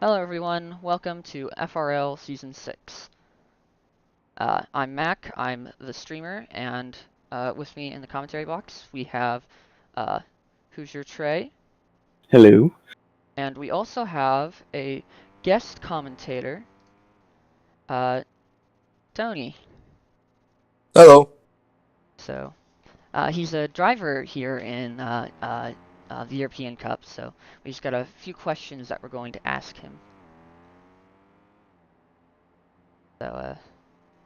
Hello everyone, welcome to FRL Season 6. I'm Mac, I'm the streamer, and with me in the commentary box we have uh, Hoosier Trey, Hello. and we also have a guest commentator, uh, Tony. Hello. So, he's a driver here in the European Cup, so we just got a few questions that we're going to ask him. So,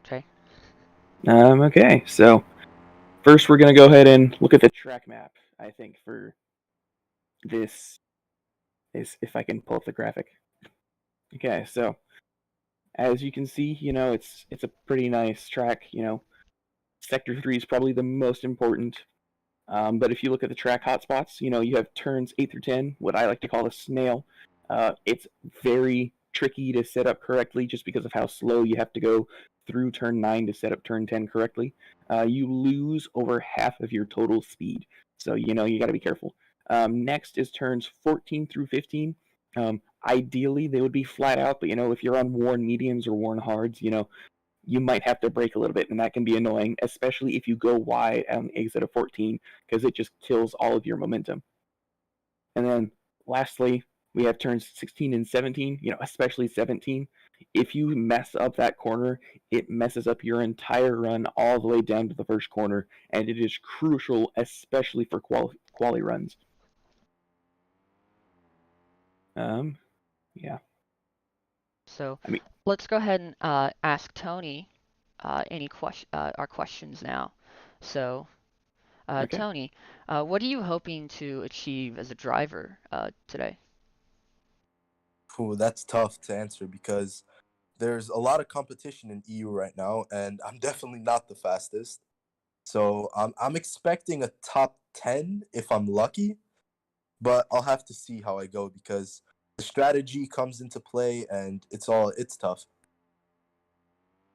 Trey? Okay, so first we're going to go ahead and look at the track map, I think, for this, is if I can pull up the graphic. Okay, so as you can see, it's a pretty nice track, Sector 3 is probably the most important. But if you look at the track hotspots, you have turns 8 through 10, what I like to call a snail. It's very tricky to set up correctly just because of how slow you have to go through turn 9 to set up turn 10 correctly. You lose over half of your total speed. So, you got to be careful. Next is turns 14 through 15. Ideally, they would be flat out, but, if you're on worn mediums or worn hards, you might have to brake a little bit, and that can be annoying, especially if you go wide on the exit of 14, because it just kills all of your momentum. And then lastly, we have turns 16 and 17, especially 17. If you mess up that corner, it messes up your entire run all the way down to the first corner, and it is crucial, especially for quali runs. Yeah. So, I mean, let's go ahead and ask Tony our questions now. So, okay. Tony, what are you hoping to achieve as a driver today? Ooh, that's tough to answer because there's a lot of competition in EU right now, and I'm definitely not the fastest. So I'm expecting a top 10 if I'm lucky, but I'll have to see how I go because the strategy comes into play and it's tough.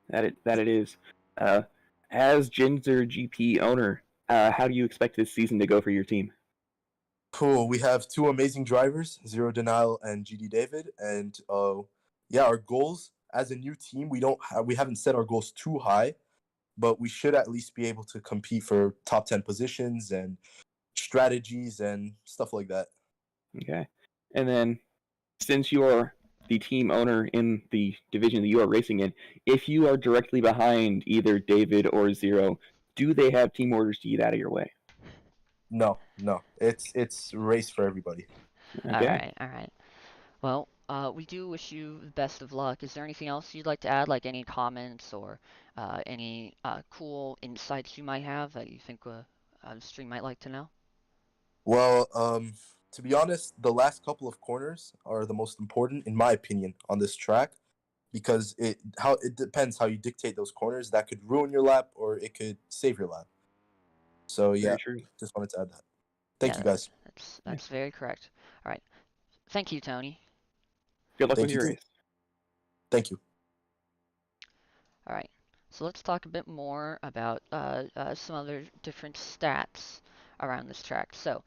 That it is. Uh, as Genzer GP owner, how do you expect this season to go for your team? Cool. We have two amazing drivers, Zero Denial and GD David, and yeah, our goals as a new team, we haven't set our goals too high, but we should at least be able to compete for top 10 positions and strategies and stuff like that. Okay. And then, since you are the team owner in the division that you are racing in, if you are directly behind either David or Zero, do they have team orders to get out of your way? No, no. It's race for everybody. Okay. All right. Well, we do wish you the best of luck. Is there anything else you'd like to add, like any comments or any cool insights you might have that you think the stream might like to know? Well, to be honest, the last couple of corners are the most important in my opinion on this track because it depends how you dictate those corners. That could ruin your lap or it could save your lap. So yeah, Very true. just wanted to add that. Thank Yeah, you guys. Yeah. that's very correct. All right. Thank you, Tony. Good luck with Thank you your too. race. Thank you. All right. So let's talk a bit more about some other different stats around this track. So,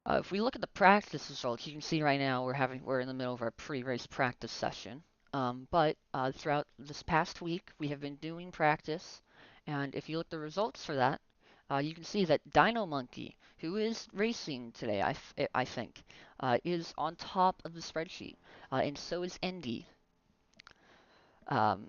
if we look at the practice results, you can see right now we're in the middle of our pre-race practice session. But throughout this past week, we have been doing practice, and if you look at the results for that, you can see that Dino Monkey, who is racing today, I think, is on top of the spreadsheet, and so is Endy. Um,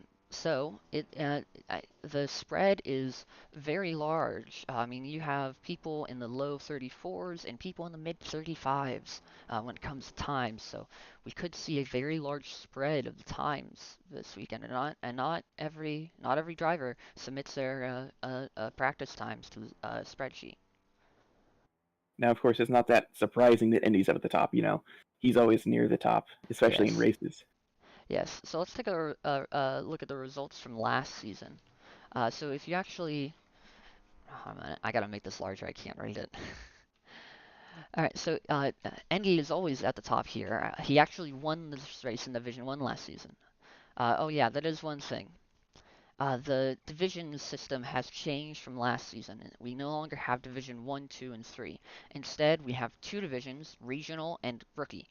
the spread is very large. I mean, you have people in the low 34s and people in the mid 35s when it comes to times. So we could see a very large spread of the times this weekend, and not every driver submits their practice times to the spreadsheet. Now, of course, it's not that surprising that Indy's up at the top. He's always near the top, especially in Yes, races. yes. So let's take a look at the results from last season. So if you actually, oh, I gotta make this larger. I can't read it. All right, so Engate is always at the top here. He actually won this race in Division 1 last season. Oh yeah, that is one thing. The division system has changed from last season. We no longer have Division 1, 2, and 3. Instead, we have two divisions, Regional and Rookie.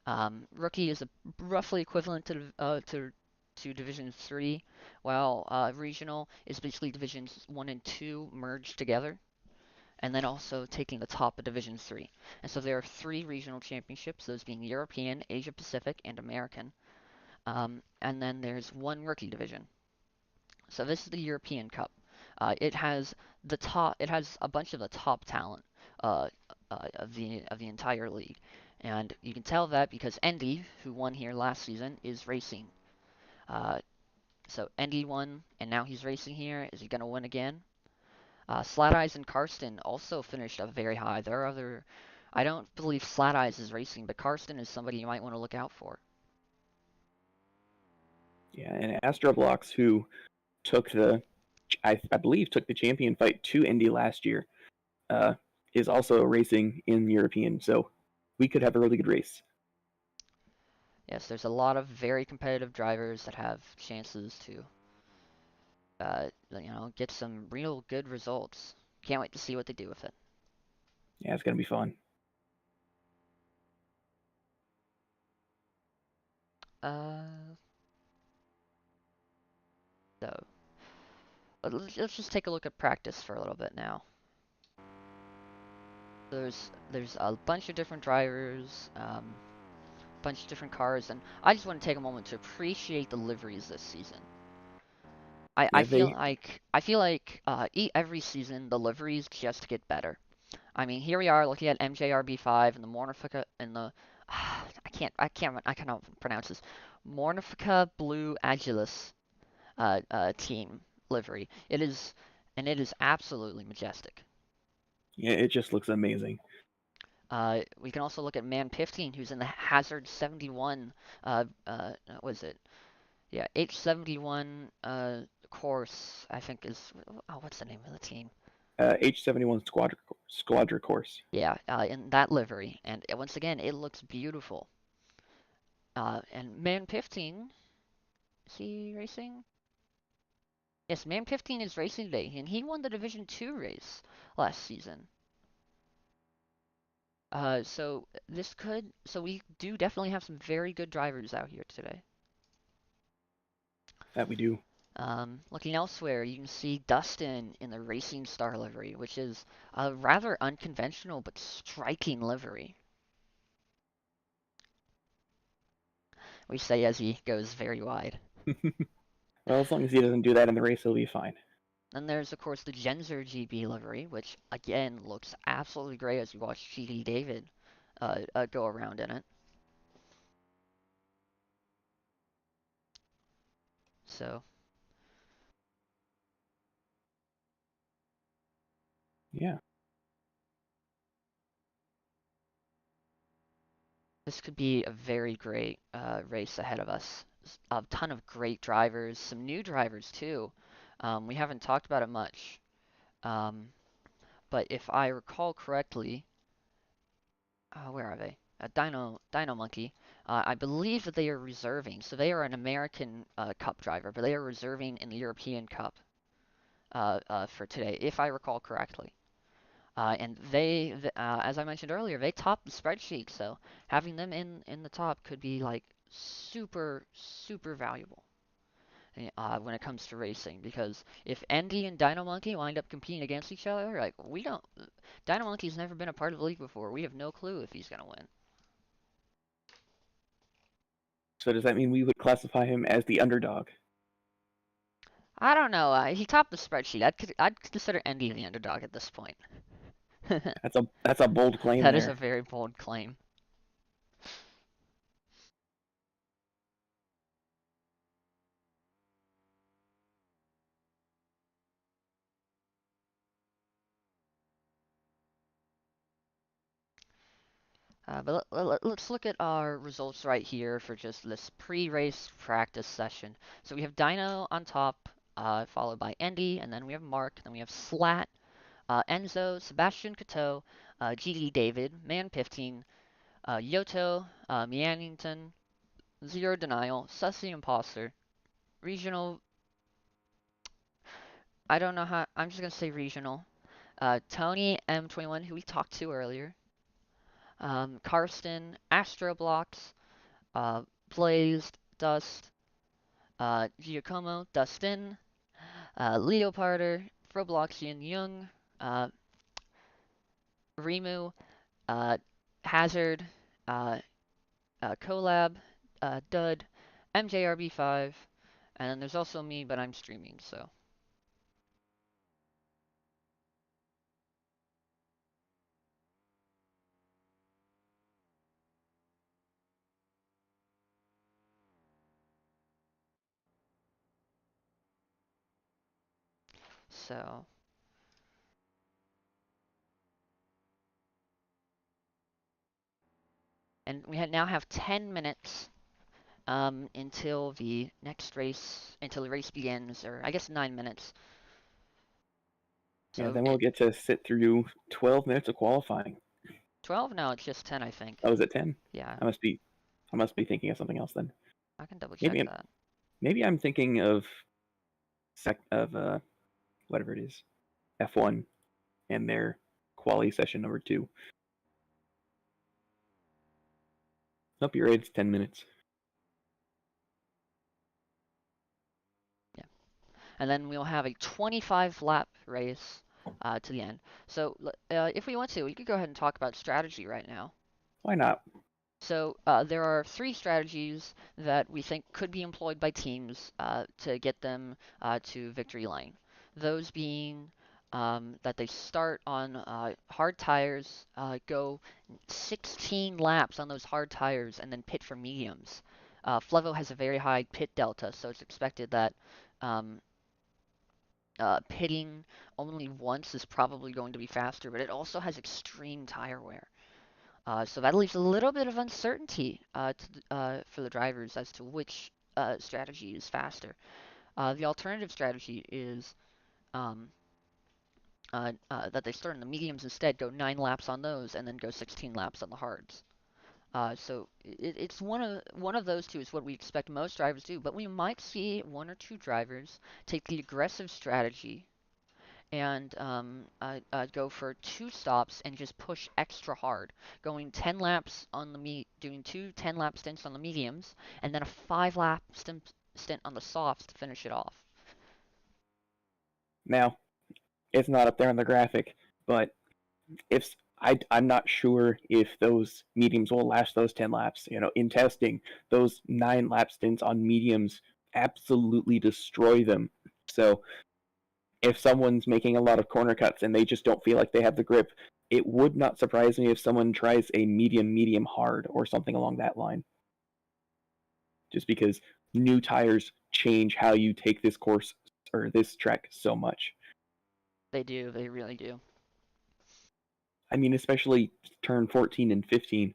Rookie is roughly equivalent to Division 3, while Regional is basically Divisions 1 and 2 merged together, and then also taking the top of Division 3. And so there are 3 regional championships, those being European, Asia Pacific, and American. And then there's 1 rookie division. So this is the European Cup. It has it has a bunch of the top talent uh, of the entire league, and you can tell that because Endy, who won here last season, is racing. Uh, so Endy won, and now he's racing here. Is he going to win again? Slat Eyes and Karsten also finished up very high. There are other. I don't believe Slat Eyes is racing, but Karsten is somebody you might want to look out for. Yeah, and ROBLOX, who took I believe took the champion fight to Indy last year, is also racing in European, so we could have a really good race. Yes, there's a lot of very competitive drivers that have chances to, get some real good results. Can't wait to see what they do with it. Yeah, it's gonna be fun. Uh, so let's just take a look at practice for a little bit now. There's a bunch of different drivers, bunch of different cars, and I just want to take a moment to appreciate the liveries this season. I Yeah, feel like every season the liveries just get better. I mean, here we are looking at MJRB5 and the Mornifica and the I cannot pronounce this. Mornifica Blue Agilis team livery. It is absolutely majestic. yeah, it just looks amazing. We can also look at Man 15, who's in the Hazard 71. What is it? Yeah, H71 course. I think is what's the name of the team? H71 Squadra course. Yeah, in that livery, and once again, it looks beautiful. And Man 15, is he racing? Yes, Man 15 is racing today, and he won the Division 2 race last season. So we do definitely have some very good drivers out here today. That we do. Looking elsewhere, you can see Dustin in the Racing Star livery, which is a rather unconventional but striking livery. We say as he goes very wide. Well, as long as he doesn't do that in the race, he'll be fine. Then there's, of course, the Genzer GB livery, which, again, looks absolutely great as you watch GD David go around in it. So, Yeah. this could be a very great race ahead of us. A ton of great drivers, some new drivers, too. We haven't talked about it much. Um, but if I recall correctly, where are they? Dino Monkey. I believe that they are reserving. So they are an American Cup driver, but they are reserving in the European Cup for today, if I recall correctly. And as I mentioned earlier, they top the spreadsheet, so having them in the top could be like super valuable when it comes to racing. Because if Andy and Dino Monkey wind up competing against each other, like we don't, Dino Monkey's never been a part of the league before. We have no clue if he's gonna win. So does that mean we would classify him as the underdog? I don't know. He topped the spreadsheet. I'd consider Andy the underdog at this point. That's a bold claim That is a there. very bold claim. But let's look at our results right here for just this pre-race practice session. So we have Dino on top, followed by Andy, and then we have Mark, then we have Slat, Enzo, Sebastian Cateau, GD David, Man 15, Yoto, Meanington, Zero Denial, Sussy Imposter, Regional, I don't know how, I'm just gonna say Regional, Tony M21, who we talked to earlier, Karsten, Astroblox, Blazed, Dust, Giacomo, Dustin, Leoparder, Robloxian Young, uh, Rimu, uh, Hazard, uh, Collab, Dud, MJRB5, and then there's also me, but I'm streaming, so. So, and we now have 10 minutes until the next race, until the race begins, or I guess 9 minutes. Yeah, So, then we'll get to sit through 12 minutes of qualifying. 12? No, it's just 10, I think. Oh, is it 10? Yeah, I must be thinking of something else then. I can double check Maybe that. maybe I'm thinking of whatever it is, F1 and their quali session number 2. Nope, you're right. It's 10 minutes. Yeah. And then we'll have a 25 lap race to the end. So, if we want to, we could go ahead and talk about strategy right now. Why not? So there are 3 strategies that we think could be employed by teams to get them to victory lane. Those being that they start on hard tires, go 16 laps on those hard tires, and then pit for mediums. Flevo has a very high pit delta, so it's expected that um, pitting only once is probably going to be faster, but it also has extreme tire wear. So that leaves a little bit of uncertainty for the drivers as to which strategy is faster. The alternative strategy is um, that they start in the mediums instead, go 9 laps on those, and then go 16 laps on the hards. So it's one of those two is what we expect most drivers to do, but we might see 1 or 2 drivers take the aggressive strategy and go for 2 stops and just push extra hard, going 10 laps on the doing 2 10-lap stints on the mediums, and then a 5-lap stint on the softs to finish it off. Now, it's not up there on the graphic, but if I'm not sure if those mediums will last those 10 laps. In testing, those 9-lap stints on mediums absolutely destroy them. So if someone's making a lot of corner cuts and they just don't feel like they have the grip, it would not surprise me if someone tries a medium hard or something along that line. Just because new tires change how you take this course or this track so much. They do, they really do. I mean, especially turn 14 and 15.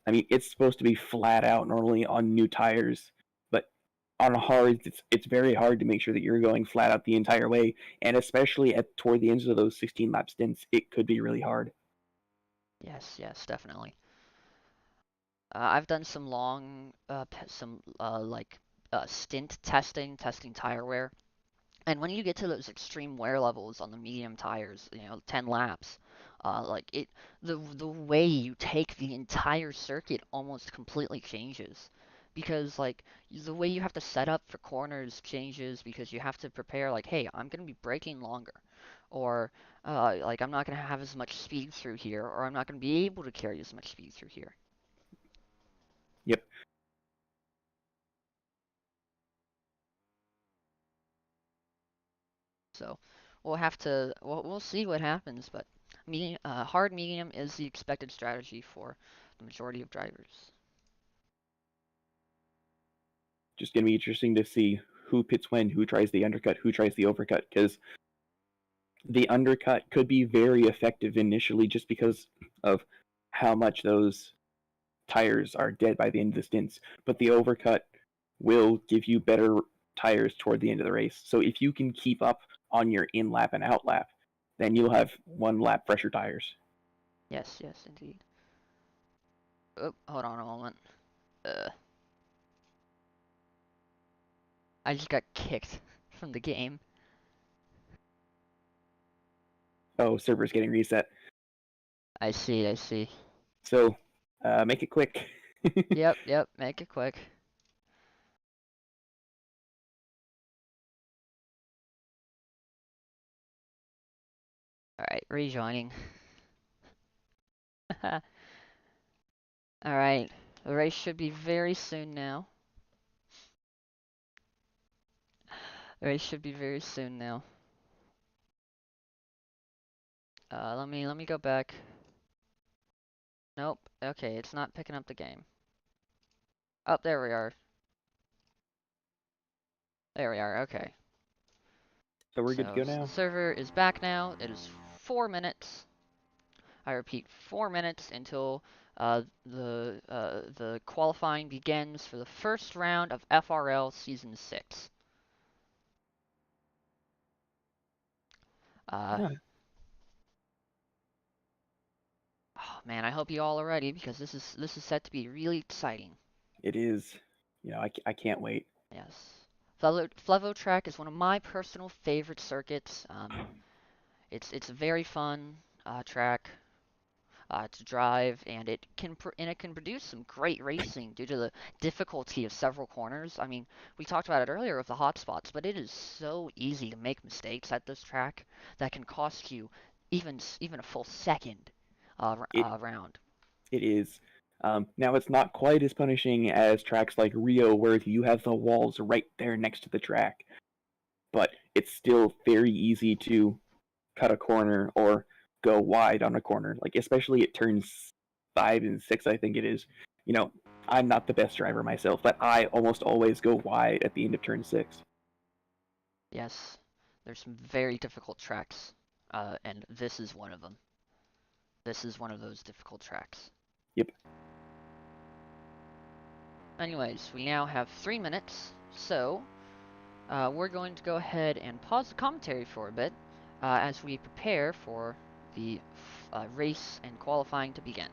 I mean, it's supposed to be flat out normally on new tires, but on hards, it's very hard to make sure that you're going flat out the entire way, and especially toward the ends of those 16 lap stints, it could be really hard. Yes, yes, definitely. I've done some long, stint testing tire wear. And when you get to those extreme wear levels on the medium tires, 10 laps, like the way you take the entire circuit almost completely changes, because like the way you have to set up for corners changes because you have to prepare like, hey, I'm gonna be braking longer, or like I'm not gonna have as much speed through here, or I'm not gonna be able to carry as much speed through here. Yep. So we'll see what happens, but hard medium is the expected strategy for the majority of drivers. Just going to be interesting to see who pits when, who tries the undercut, who tries the overcut, because the undercut could be very effective initially just because of how much those tires are dead by the end of the stints, but the overcut will give you better tires toward the end of the race. So if you can keep up on your in lap and out lap, then you'll have 1 lap fresher tires. Yes, yes, indeed. Oh, hold on a moment. I just got kicked from the game. Oh, server's getting reset. I see, I see. So make it quick. Yep, make it quick. Alright, rejoining. Alright, the race should be very soon now. The race should be very soon now. Let me go back. Nope. Okay, it's not picking up the game. Oh, there we are. There we are. Okay. So we're good to So go the now. server is back now. It is 4 minutes. I repeat, 4 minutes until the qualifying begins for the first round of FRL Season 6. Uh, Yeah, oh man, I hope you all are ready because this is set to be really exciting. it is. I can't wait. Yes. Flevotrack is one of my personal favorite circuits. It's a very fun track to drive, and it can produce some great racing due to the difficulty of several corners. I mean, we talked about it earlier with the hotspots, but it is so easy to make mistakes at this track that can cost you even a full second It round. it is. Now it's not quite as punishing as tracks like Rio, where you have the walls right there next to the track, but it's still very easy to cut a corner or go wide on a corner. Like especially at turns 5 and 6, I think it is. You know, I'm not the best driver myself, but I almost always go wide at the end of turn 6. Yes, there's some very difficult tracks, and this is one of them. This is one of those difficult tracks. Yep. Anyways, we now have 3 minutes, so we're going to go ahead and pause the commentary for a bit as we prepare for the race and qualifying to begin.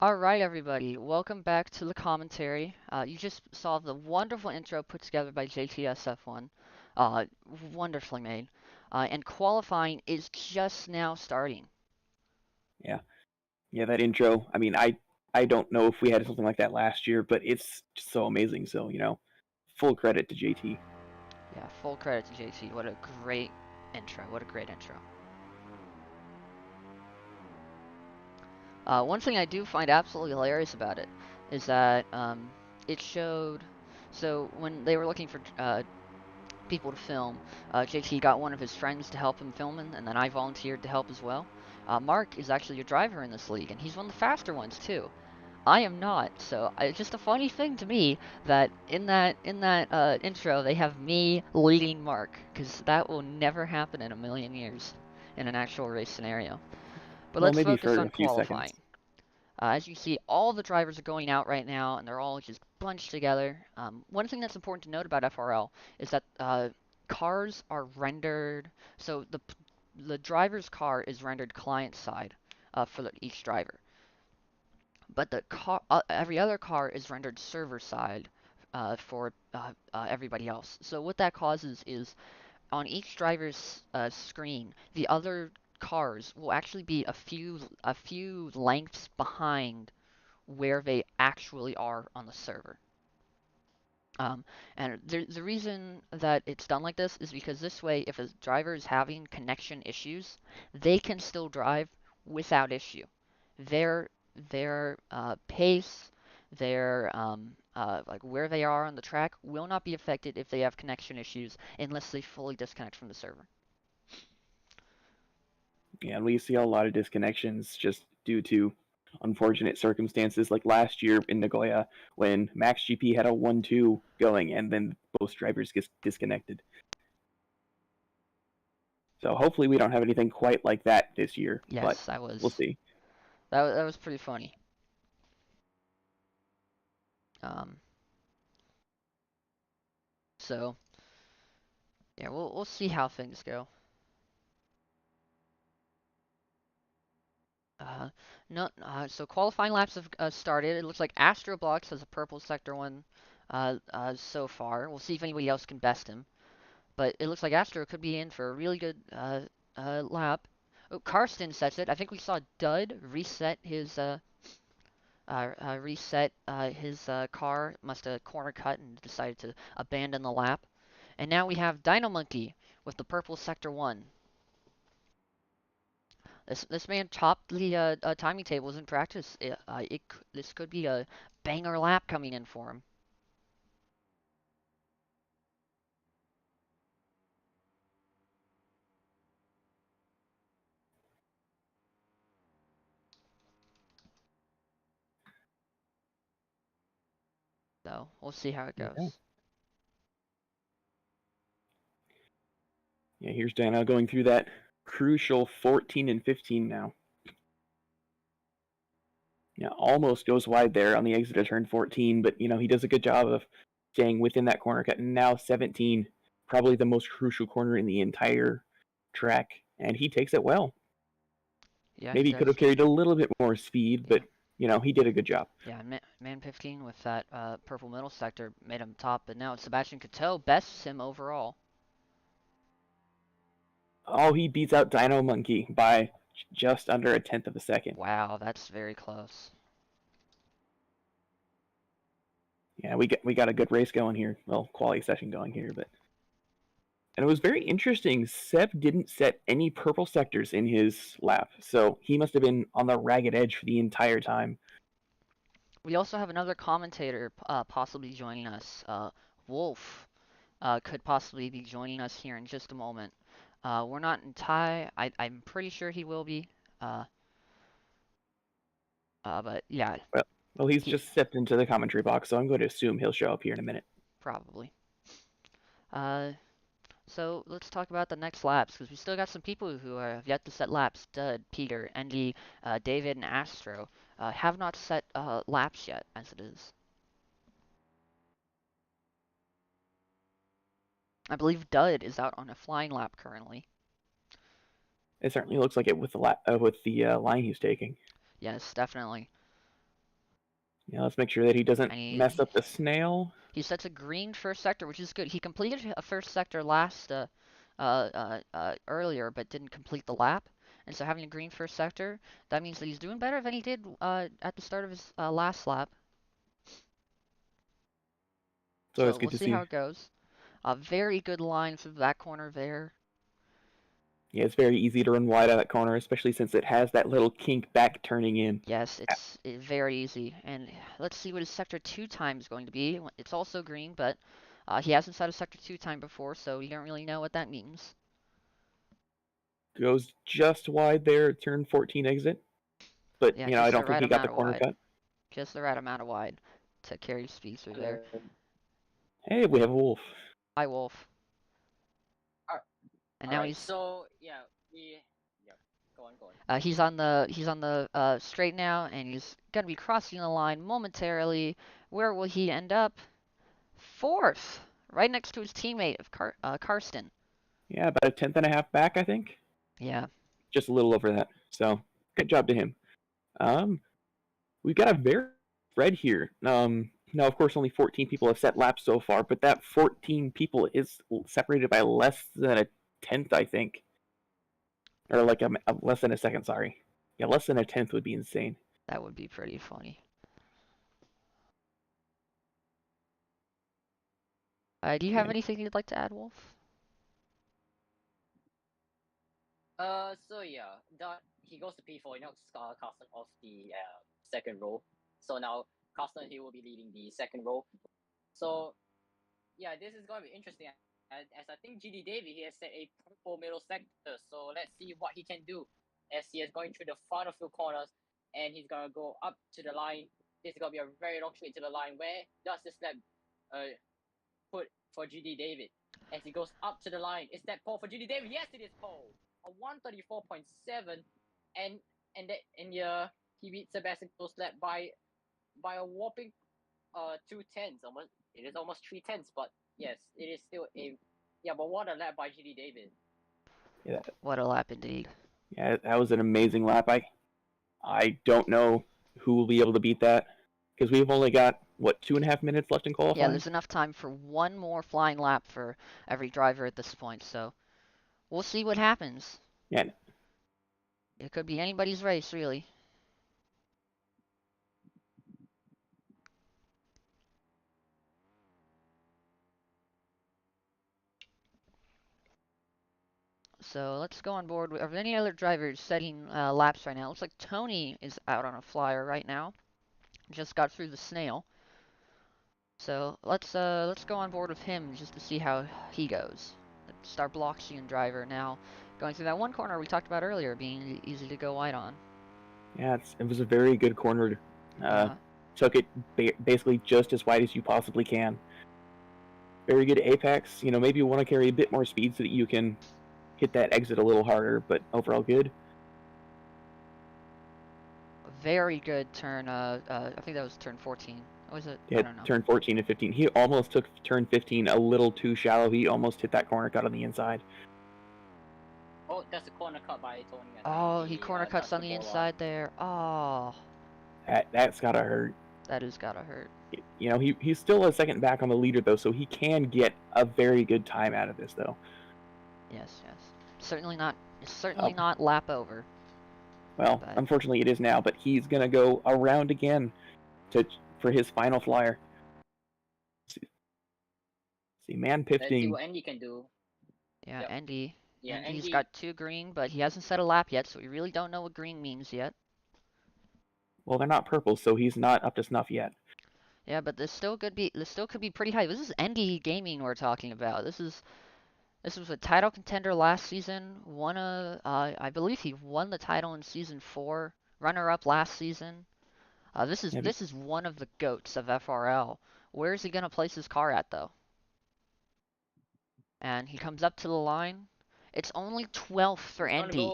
Alright, everybody, welcome back to the commentary. You just saw the wonderful intro put together by JTSF1. Uh, Wonderfully made. And qualifying is just now starting. Yeah. Yeah, that intro. I mean, I don't know if we had something like that last year, but it's just so amazing. So, full credit to JT. Yeah, full credit to JT. What a great intro. What a great intro. One thing I do find absolutely hilarious about it is that it showed. So when they were looking for people to film, JT got one of his friends to help him filming, and then I volunteered to help as well. Mark is actually a driver in this league, and he's one of the faster ones too. I am not, so it's just a funny thing to me that in that intro they have me leading Mark, because that will never happen in a million years in an actual race scenario. But Well, let's maybe focus for on a few seconds. qualifying. As you see, all the drivers are going out right now, and they're all just bunched together. One thing that's important to note about FRL is that cars are rendered. So the driver's car is rendered client side for each driver, but the car, every other car is rendered server side for everybody else. So what that causes is on each driver's screen, the other cars will actually be a few lengths behind where they actually are on the server. Um, and the reason that it's done like this is because this way, if a driver is having connection issues, they can still drive without issue. Their their pace, their like where they are on the track will not be affected if they have connection issues unless they fully disconnect from the server. Yeah, and we see a lot of disconnections just due to unfortunate circumstances, like last year in Nagoya when Max GP had a 1-2 going and then both drivers get disconnected. So hopefully we don't have anything quite like that this year, but Yes, that we'll was see. that was pretty funny. Um, so yeah, we'll see how things go. Uh, no, so qualifying laps have started. It looks like ROBLOX has a purple sector one so far. We'll see if anybody else can best him. But it looks like Astro could be in for a really good lap. Oh, Karsten sets it. I think we saw Dud reset his car. Must have corner cut and decided to abandon the lap. And now we have Dino Monkey with the purple sector one. This man topped the timing tables in practice. This could be a banger lap coming in for him. So we'll see how it Okay. goes. Yeah, here's Dana going through that crucial 14 and 15 now. Yeah, almost goes wide there on the exit of turn 14, but he does a good job of staying within that corner cut. And now 17, probably the most crucial corner in the entire track, and he takes it well. Yeah, he Maybe he could have does. carried a little bit more speed, Yeah, but he did a good job. yeah. Man 15 with that purple middle sector made him top, but now Sebastian Coteau bests him overall. Oh, he beats out Dino Monkey by just under a tenth of a second. Wow, that's very close. Yeah, we got a good race going here. Well, quality session going here, but and it was very interesting. Seb didn't set any purple sectors in his lap, so he must have been on the ragged edge for the entire time. We also have another commentator possibly joining us. Wolf could possibly be joining us here in just a moment. We're not in tie. I'm pretty sure he will be. Uh, but yeah, Well, he's he just stepped into the commentary box, so I'm going to assume he'll show up here in a minute. probably. Uh, so let's talk about the next laps because we still got some people who have yet to set laps. Dud, Peter, Andy, David, and Astro have not set laps yet, as it is. I believe Dud is out on a flying lap currently. It certainly looks like it with the line he's taking. Yes, definitely. Yeah, let's make sure that he doesn't And mess up the snail. he sets a green first sector, which is good. He completed a first sector earlier, but didn't complete the lap. And so having a green first sector, that means that he's doing better than he did at the start of his last lap. So So it's we'll good to see how see. it goes. A very good line through that corner there. Yeah, it's very easy to run wide out of that corner, especially since it has that little kink back turning in. Yes, it's very easy. And let's see what his Sector 2 time is going to be. It's also green, but he hasn't set a Sector 2 time before, so you don't really know what that means. Goes just wide there, turn 14 exit. But, Yeah, you know, I just the don't think right he got the amount of corner wide. cut. Just the right amount of wide to carry speed through there. Hey, we have a wolf. Hi, Wolf. Uh, And now Alright, he's so yeah, go on, go on. he's on the straight now, and he's gonna be crossing the line momentarily. Where will he end up? Fourth, right next to his teammate of Karsten. Yeah, about a tenth and a half back, I think. Yeah, Just a little over that. So, good job to him. We've got a very spread here. Now, of course, only 14 people have set laps so far, but that 14 people is separated by less than a tenth, I think. Or like less than a second, sorry. Yeah, less than a tenth would be insane. that would be pretty funny. Do you have Yeah. anything you'd like to add, Wolf? So yeah, that he goes to P4, he knocks Carsten off the second row. So now Carsten, he will be leading the second row. So yeah, this is going to be interesting. As I think GD Davy, he has set a purple middle sector. So let's see what he can do as he is going through the final few corners, and he's gonna go up to the line. This is gonna be a very long straight to the line. Where does this lap put for GD David as he goes up to the line? Is that pole for GD David? Yes, it is pole. A 134.7, and yeah, he beat Sebastian Lap by a whopping 2 tenths. Almost, it is almost 3 tenths, but yes, it is still but what a lap by GD David. Yeah, What a lap indeed. yeah, that was an amazing lap. I don't know who will be able to beat that because we've only got what 2.5 minutes left in Yeah, qualifying. there's enough time for one more flying lap for every driver at this point, so we'll see what happens. Yeah. It could be anybody's race, really. So let's go on board. Are there any other drivers setting laps right now? Looks like Tony is out on a flyer right now. Just got through the snail. So let's go on board with him just to see how he goes. It's our Bloxian driver now going through that one corner we talked about earlier, being easy to go wide on. Yeah, it was a very good corner. Yeah. Took it basically just as wide as you possibly can. Very good apex. You know, maybe you want to carry a bit more speed so that you can hit that exit a little harder, but overall good. Very good turn. I think that was turn 14. Was it? Yeah, I don't know. turn 14 and 15. He almost took turn 15 a little too shallow. He almost hit that corner cut on the inside. Oh, that's a corner cut by Tony. Oh, he corner cuts on the inside there. Oh, That's gotta hurt. that has gotta hurt. You know, he's still a second back on the leader though, so he can get a very good time out of this though. Yes, yes. Certainly not lap over. Well, unfortunately it is now, but he's gonna go around again for his final flyer. See, man Let's see pifting. what Andy can do. Yeah, Yep. Andy. Yeah, Andy's Andy. got 2 green, but he hasn't set a lap yet, so we really don't know what green means yet. Well, they're not purple, so he's not up to snuff yet. Yeah, but this still could be pretty high. This is Andy Gaming we're talking about. This was a title contender last season. I believe he won the title in season 4. Runner up last season. This is one of the goats of FRL. Where is he gonna place his car at though? And he comes up to the line. It's only 12th for Andy.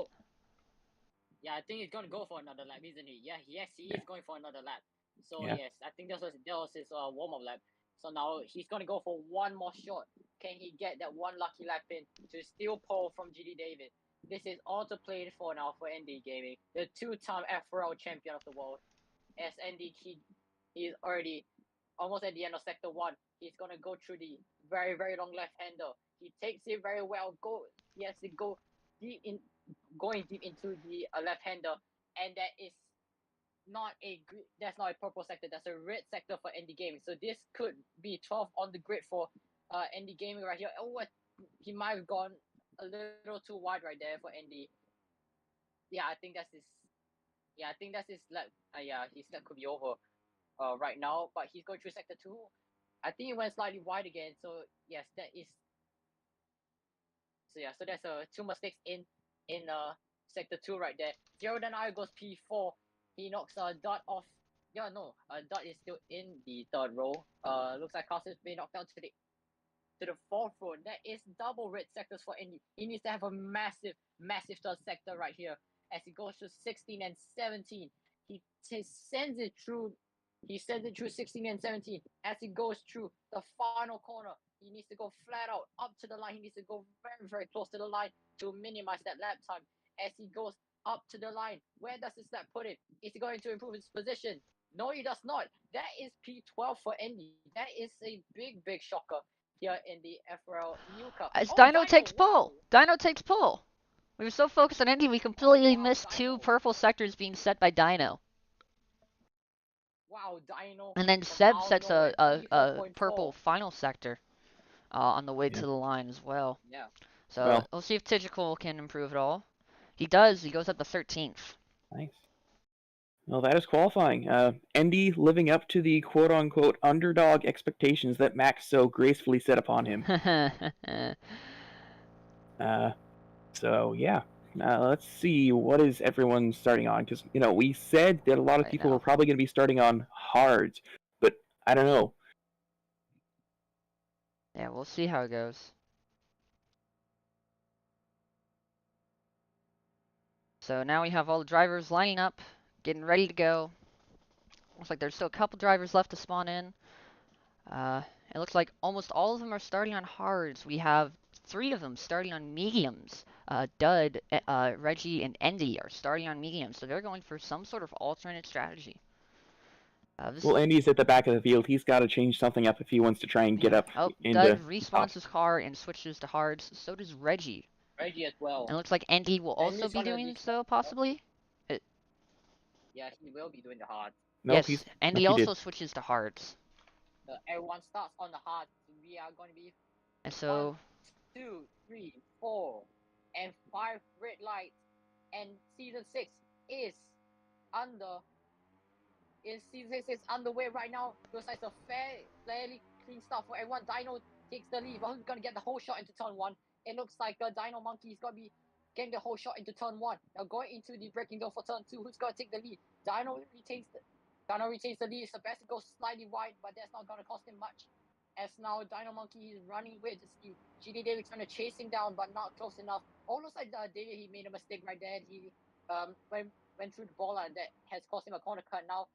Yeah, I think he's gonna go for another lap, isn't he? Yeah, yes, he is going for another lap. So Yeah. yes, I think that was his warm-up lap. So now he's gonna go for one more shot. Can he get that one lucky lap in to steal pole from GD David? This is all to play for now for ND Gaming, the 2-time FRL champion of the world. As ND, he is already almost at the end of sector 1. He's gonna go through the very, very long left-hander. He takes it very well. He has to go deep in, going deep into the left-hander, and that's not a purple sector. That's a red sector for ND Gaming. So this could be 12 on the grid for Andy Gaming right here. Oh, what? He might have gone a little too wide right there for Andy. Yeah, I think that's his. Yeah, I think that's his lap. Yeah, his lap could be over. Right now, but he's going through sector 2. I think he went slightly wide again. So yes, that is. So yeah, so that's 2 mistakes in sector 2 right there. Zero then I goes P4. He knocks Dot off. Yeah, no, Dot is still in the 3rd row. Looks like Carl's been knocked down to the 4th row. That is double red sectors for Indy. He needs to have a massive 3rd sector right here as he goes to 16 and 17. He sends it through. He sends it through 16 and 17 as he goes through the final corner. He needs to go flat out up to the line. He needs to go very close to the line to minimize that lap time as he goes up to the line. Where does his lap put him? Is he going to improve his position? No, he does not. That is P12 for Indy. That is a big shocker here in the FRL New Cup. As Oh, Dino takes wow. pole. Dino takes pole. We were so focused on Indy, we completely wow, missed 2 Dino. purple sectors being set by Dino. Wow, Dino. And then from Seb out of sets nowhere, a P4.4. purple final sector on the way Yeah. to the line as well. Yeah. So Well. we'll see if Tigical can improve at all. He does. He goes up to 13th. Nice. Well, that is qualifying. Andy living up to the quote-unquote underdog expectations that Max so gracefully set upon him. So yeah, let's see what is everyone starting on, because we said that a lot of Right people now. were probably going to be starting on hards, but I don't know. Yeah, we'll see how it goes. So now we have all the drivers lining up, getting ready to go. Looks like there's still a couple drivers left to spawn in. It looks like almost all of them are starting on hards. We have 3 of them starting on mediums. Dud, Reggie, and Andy are starting on mediums, so they're going for some sort of alternate strategy. Well, Andy's at the back of the field. He's got to change something up if he wants to try and get up Oh, into Dud respawns his car and switches to hards. So does Reggie. Reggie as well. And it looks like Andy will also Andy's be gonna doing respawn. so, possibly. Yeah, he will be doing the hard. Nope, Yes, Andy nope, he also did. switches to hards. Everyone starts on the hard. We are going to be And so 1, 2, 3, 4, and 5 red lights. And season 6 is under. Season 6 is underway right now. Looks like it's a fairly clean start for everyone. Dino takes the lead, but who's gonna get the whole shot into turn 1? It looks like Dino Monkey is gonna be getting the whole shot into turn 1. Now going into the braking zone for turn 2. Who's gonna take the lead? Dino retains the lead. Sebastian goes slightly wide, but that's not gonna cost him much. As now Dino Monkey is running with the speed. GD David trying to chase him down, but not close enough. Almost like David, he made a mistake right there. He went through the ball and that has cost him a corner cut. Now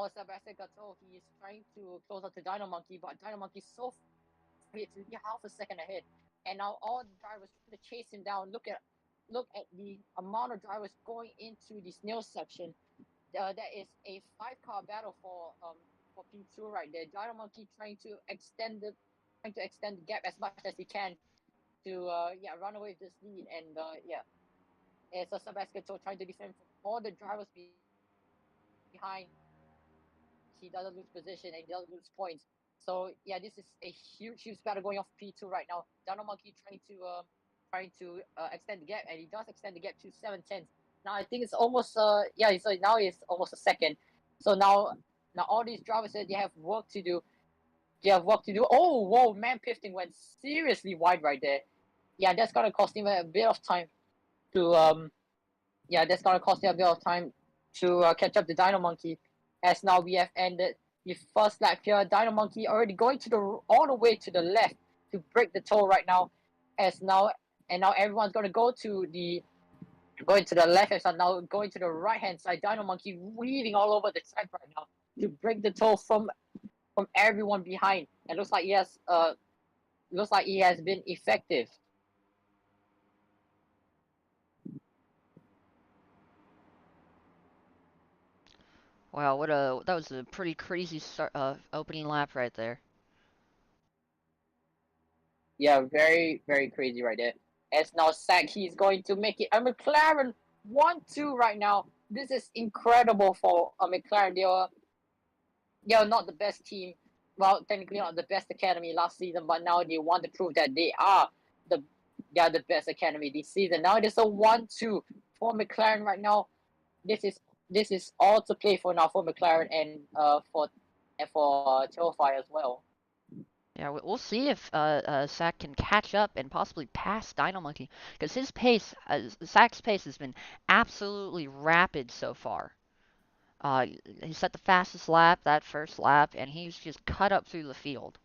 Sebastian Gato, he is trying to close up to Dino Monkey, but Dino Monkey is so free to be half a second ahead. And now all the drivers trying to chase him down. Look at the amount of drivers going into the snail section. That is a 5-car battle for P2 right there. Dino Monkey trying to extend the gap as much as he can to run away with this lead. And it's Sebastian Gato trying to defend from all the drivers behind. He doesn't lose position and he doesn't lose points. So yeah, this is a huge battle going off P2 right now. Dino Monkey trying to extend the gap, and he does extend the gap to 7/10. Now I think it's almost so now it's almost a second. So now all these drivers said they have work to do. Oh whoa, man, Pifting went seriously wide right there. Yeah, that's gonna cost him a bit of time to catch up to Dino Monkey. As now we have ended the first lap here. Dino Monkey already going all the way to the left to break the toll right now. Now everyone's gonna going to the left and now going to the right hand side. Dino Monkey weaving all over the track right now to break the toll from everyone behind. It looks like he has been effective. wow, that was a pretty crazy opening lap right there. Yeah, very, very crazy right there. As now Sack, he's going to make it a McLaren 1-2 right now. This is incredible for a McLaren. They are not the best team well, technically not the best academy last season, but now they want to prove that the they are the best academy this season. Now it is a 1-2 for McLaren right now. This is this is all to play for now for McLaren and for Tilfy as well. Yeah, we'll see if Sack can catch up and possibly pass Dino Monkey, because his pace, Sack's pace has been absolutely rapid so far. He set the fastest lap that first lap, and he's just cut up through the field.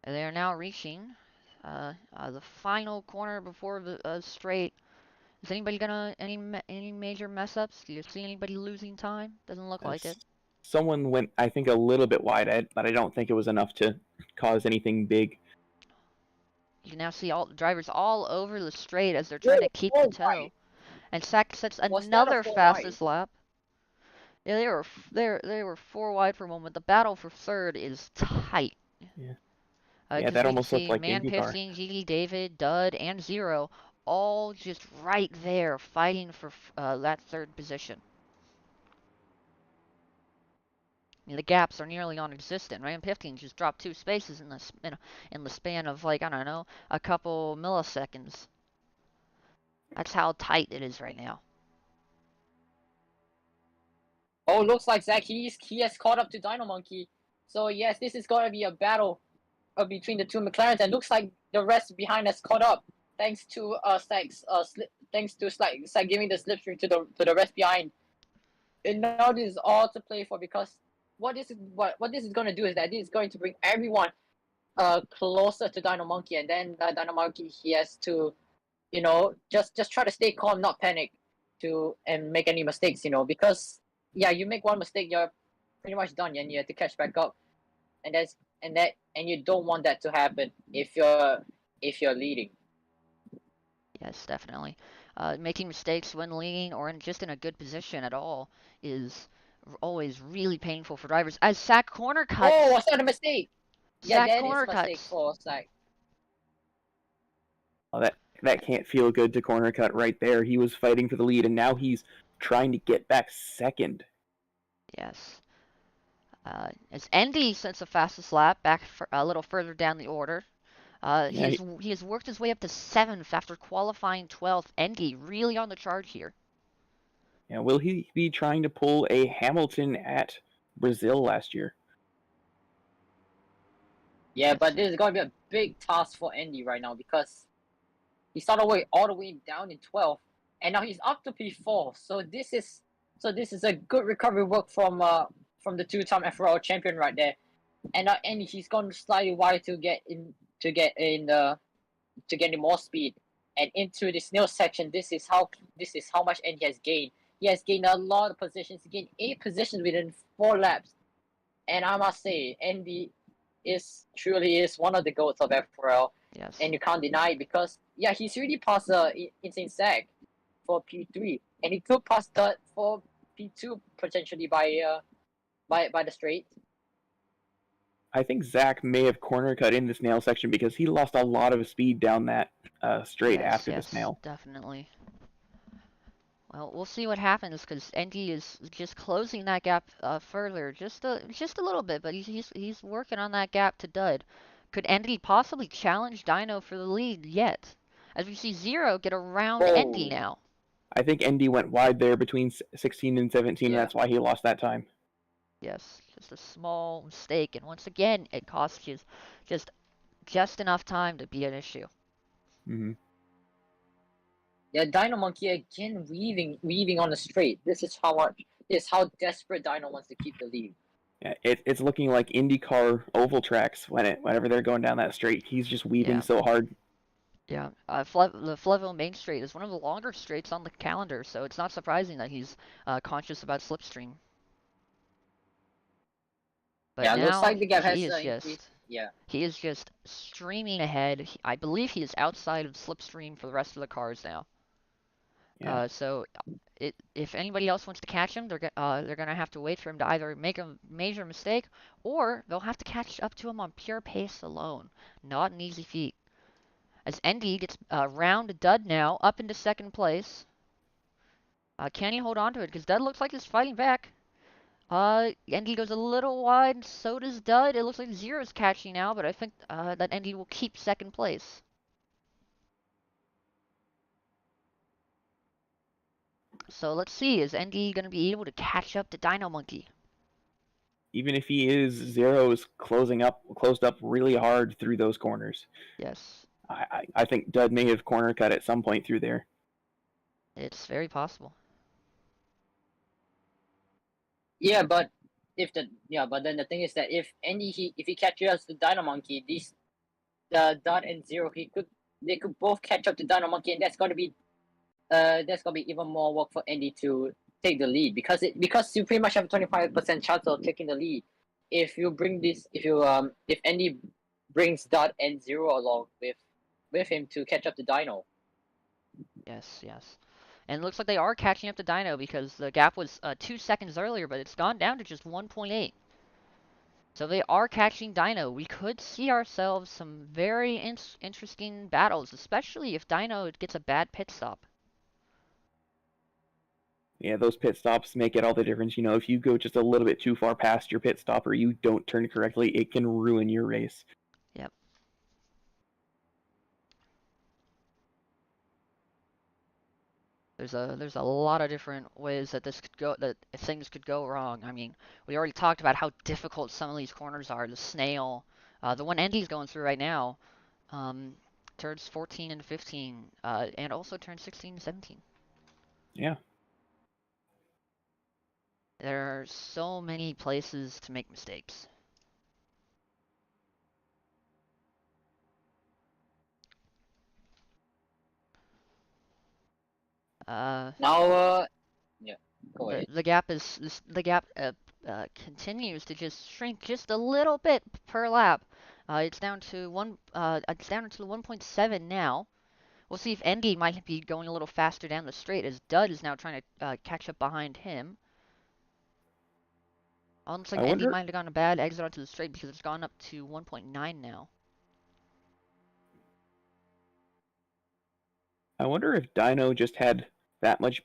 And they are now reaching the final corner before the straight. Is anybody gonna any major mess ups? Do you see anybody losing time? Doesn't look like it. Someone went, I think, a little bit wide, but I don't think it was enough to cause anything big. You can now see all drivers all over the straight as they're trying to keep the toe. And Sack sets Was that a another 4 wide? fastest lap. Yeah, they were 4 wide for a moment. The battle for third is tight. Yeah. Yeah, That we can almost looked see like Man IndyCar. 15, GD David, Dud, and Zero all just right there fighting for that third position. I mean, the gaps are nearly non-existent. Ram 15 just dropped 2 spaces in the span of, like, I don't know, a couple milliseconds. That's how tight it is right now. Oh, looks like Zach he has caught up to Dino Monkey. So yes, this is going to be a battle between the two McLarens, and looks like the rest behind has caught up thanks to thanks to Slack giving the slipstream to the rest behind. And now this is all to play for, because what this is going to do is that this is going to bring everyone closer to Dino Monkey, and then Dino Monkey, he has to, just try to stay calm, not panic, and make any mistakes, because yeah, you make one mistake, you're pretty much done, and you have to catch back up, and you don't want that to happen if you're leading. Yes, definitely. Making mistakes when leading or just in a good position at all is always really painful for drivers. As Sack corner cuts. Oh, was that a mistake? Yeah, Sack that is corner a mistake cuts. for Sack. Oh, that can't feel good to corner cut right there. He was fighting for the lead, and now he's trying to get back second. Yes. As Andy sets the fastest lap back a little further down the order. Yeah, he has worked his way up to 7th after qualifying 12th. Andy really on the charge here. Yeah, will he be trying to pull a Hamilton at Brazil last year? Yeah, but this is going to be a big task for Andy right now, because he started all the way down in 12th, and now he's up to P4. So this is a good recovery work from the two-time FRL champion right there, and he's gone slightly wide to get more speed, and into the snail section. This is how much Andy has gained. He has gained a lot of positions. He gained 8 positions within 4 laps, and I must say, Andy truly is one of the goats of FRL. Yes. And you can't deny it, because yeah, he's really passed Insane Sag for P3, and he could pass that for P2 potentially by the straight. I think Zach may have corner cut in the snail section because he lost a lot of speed down that straight after the snail. Definitely. Well, we'll see what happens, because Andy is just closing that gap further, just a little bit, but he's working on that gap to Dud. Could Andy possibly challenge Dino for the lead yet? As we see Zero get around Andy now. I think Andy went wide there between 16 and 17, and that's why he lost that time. Yes, just a small mistake, and once again, it costs you just enough time to be an issue. Mm-hmm. Yeah, Dino Monkey again weaving on the straight. This is how desperate Dino wants to keep the lead. Yeah, it's looking like IndyCar oval tracks whenever they're going down that straight. He's just weaving so hard. Yeah, the Flevo Main Straight is one of the longer straights on the calendar, so it's not surprising that he's conscious about slipstream. But yeah, now looks like the gap has increased. Yeah. He is just streaming ahead. I believe he is outside of slipstream for the rest of the cars now. Yeah. So if anybody else wants to catch him, they're gonna have to wait for him to either make a major mistake, or they'll have to catch up to him on pure pace alone. Not an easy feat. As Andy gets round Dud now up into second place. Can he hold on to it? Because Dud looks like he's fighting back. Endy goes a little wide, so does Dud. It looks like Zero's catching now, but I think that Endy will keep second place. So let's see, is Endy going to be able to catch up to Dino Monkey? Even if he is, Zero's closed up really hard through those corners. Yes, I think Dud may have corner cut at some point through there. it's very possible. Yeah, but but then the thing is that if if he catches the Dino Monkey, the Dot and Zero they could both catch up to Dino Monkey, and that's gonna be even more work for Andy to take the lead because you pretty much have a 25% chance of taking the lead if you bring this if Andy brings Dot and Zero along with him to catch up to Dino. Yes, yes. And it looks like they are catching up to Dino because the gap was 2 seconds earlier, but it's gone down to just 1.8. So they are catching Dino. We could see ourselves some very interesting battles, especially if Dino gets a bad pit stop. Yeah, those pit stops make it all the difference. You know, if you go just a little bit too far past your pit stop or you don't turn correctly, it can ruin your race. Yep. There's a lot of different ways that things could go wrong. I mean, we already talked about how difficult some of these corners are. The snail, the one Andy's going through right now, um, turns 14 and 15, and also turns 16 and 17. Yeah. There are so many places to make mistakes. Now, yeah, go ahead. The gap continues to just shrink just a little bit per lap. It's down to 1.7 now. We'll see if Endy might be going a little faster down the straight as Dud is now trying to catch up behind him. Looks like I Endy wonder might have gotten a bad exit onto the straight because it's gone up to 1.9 now. I wonder if Dino just had that much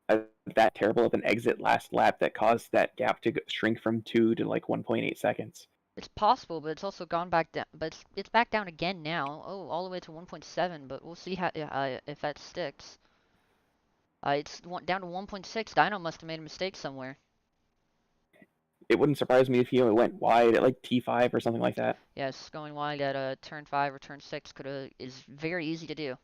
that terrible of an exit last lap that caused that gap to shrink from 2 to like 1.8 seconds. It's possible, but it's also gone back down. But it's back down again now. Oh, all the way to 1.7. But we'll see how if that sticks. It's down to 1.6. Dino must have made a mistake somewhere. It wouldn't surprise me if he went wide at like T5 or something like that. Yes, going wide at turn 5 or turn 6 is very easy to do.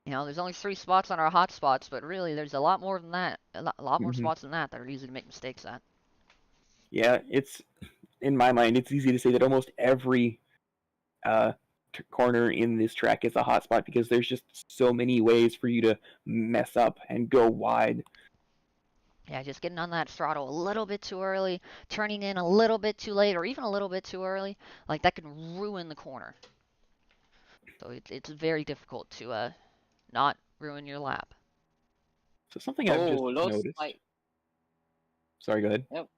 You know, there's only 3 spots on our hot spots, but really there's a lot more than that. A lot more spots than that are easy to make mistakes at. Yeah, it's in my mind, it's easy to say that almost every corner in this track is a hot spot because there's just so many ways for you to mess up and go wide. Yeah, just getting on that throttle a little bit too early, turning in a little bit too late, or even a little bit too early, like that can ruin the corner. So it's very difficult to not ruin your lap. So something I've Oh, just looks noticed. like Sorry, go ahead. yep.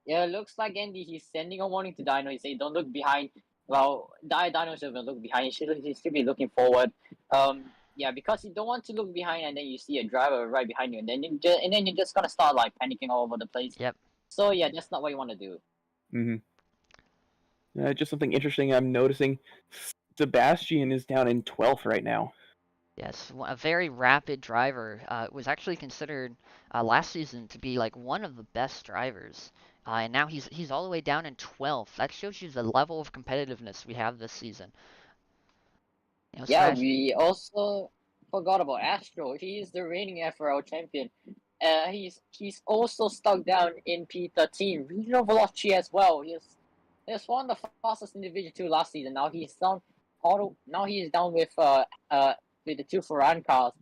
Yeah, looks like Andy he's sending a warning to Dino. He say don't look behind. Well, Dino shouldn't look behind. He should be looking forward. Yeah, because you don't want to look behind and then you see a driver right behind you, and then you're just gonna start like panicking all over the place. Yep. So yeah, that's not what you want to do. Just something interesting I'm noticing. Sebastian is down in 12th right now. Yes, a very rapid driver. Was actually considered last season to be like one of the best drivers, and now he's all the way down in 12th. That shows you the level of competitiveness we have this season. You know, Yeah, we also forgot about Astro. He is the reigning FRL champion. He's also stuck down in P13. Regional velocity as well. He's one of the fastest in Division 2 last season. Now he's down with the 2 Ferran cars.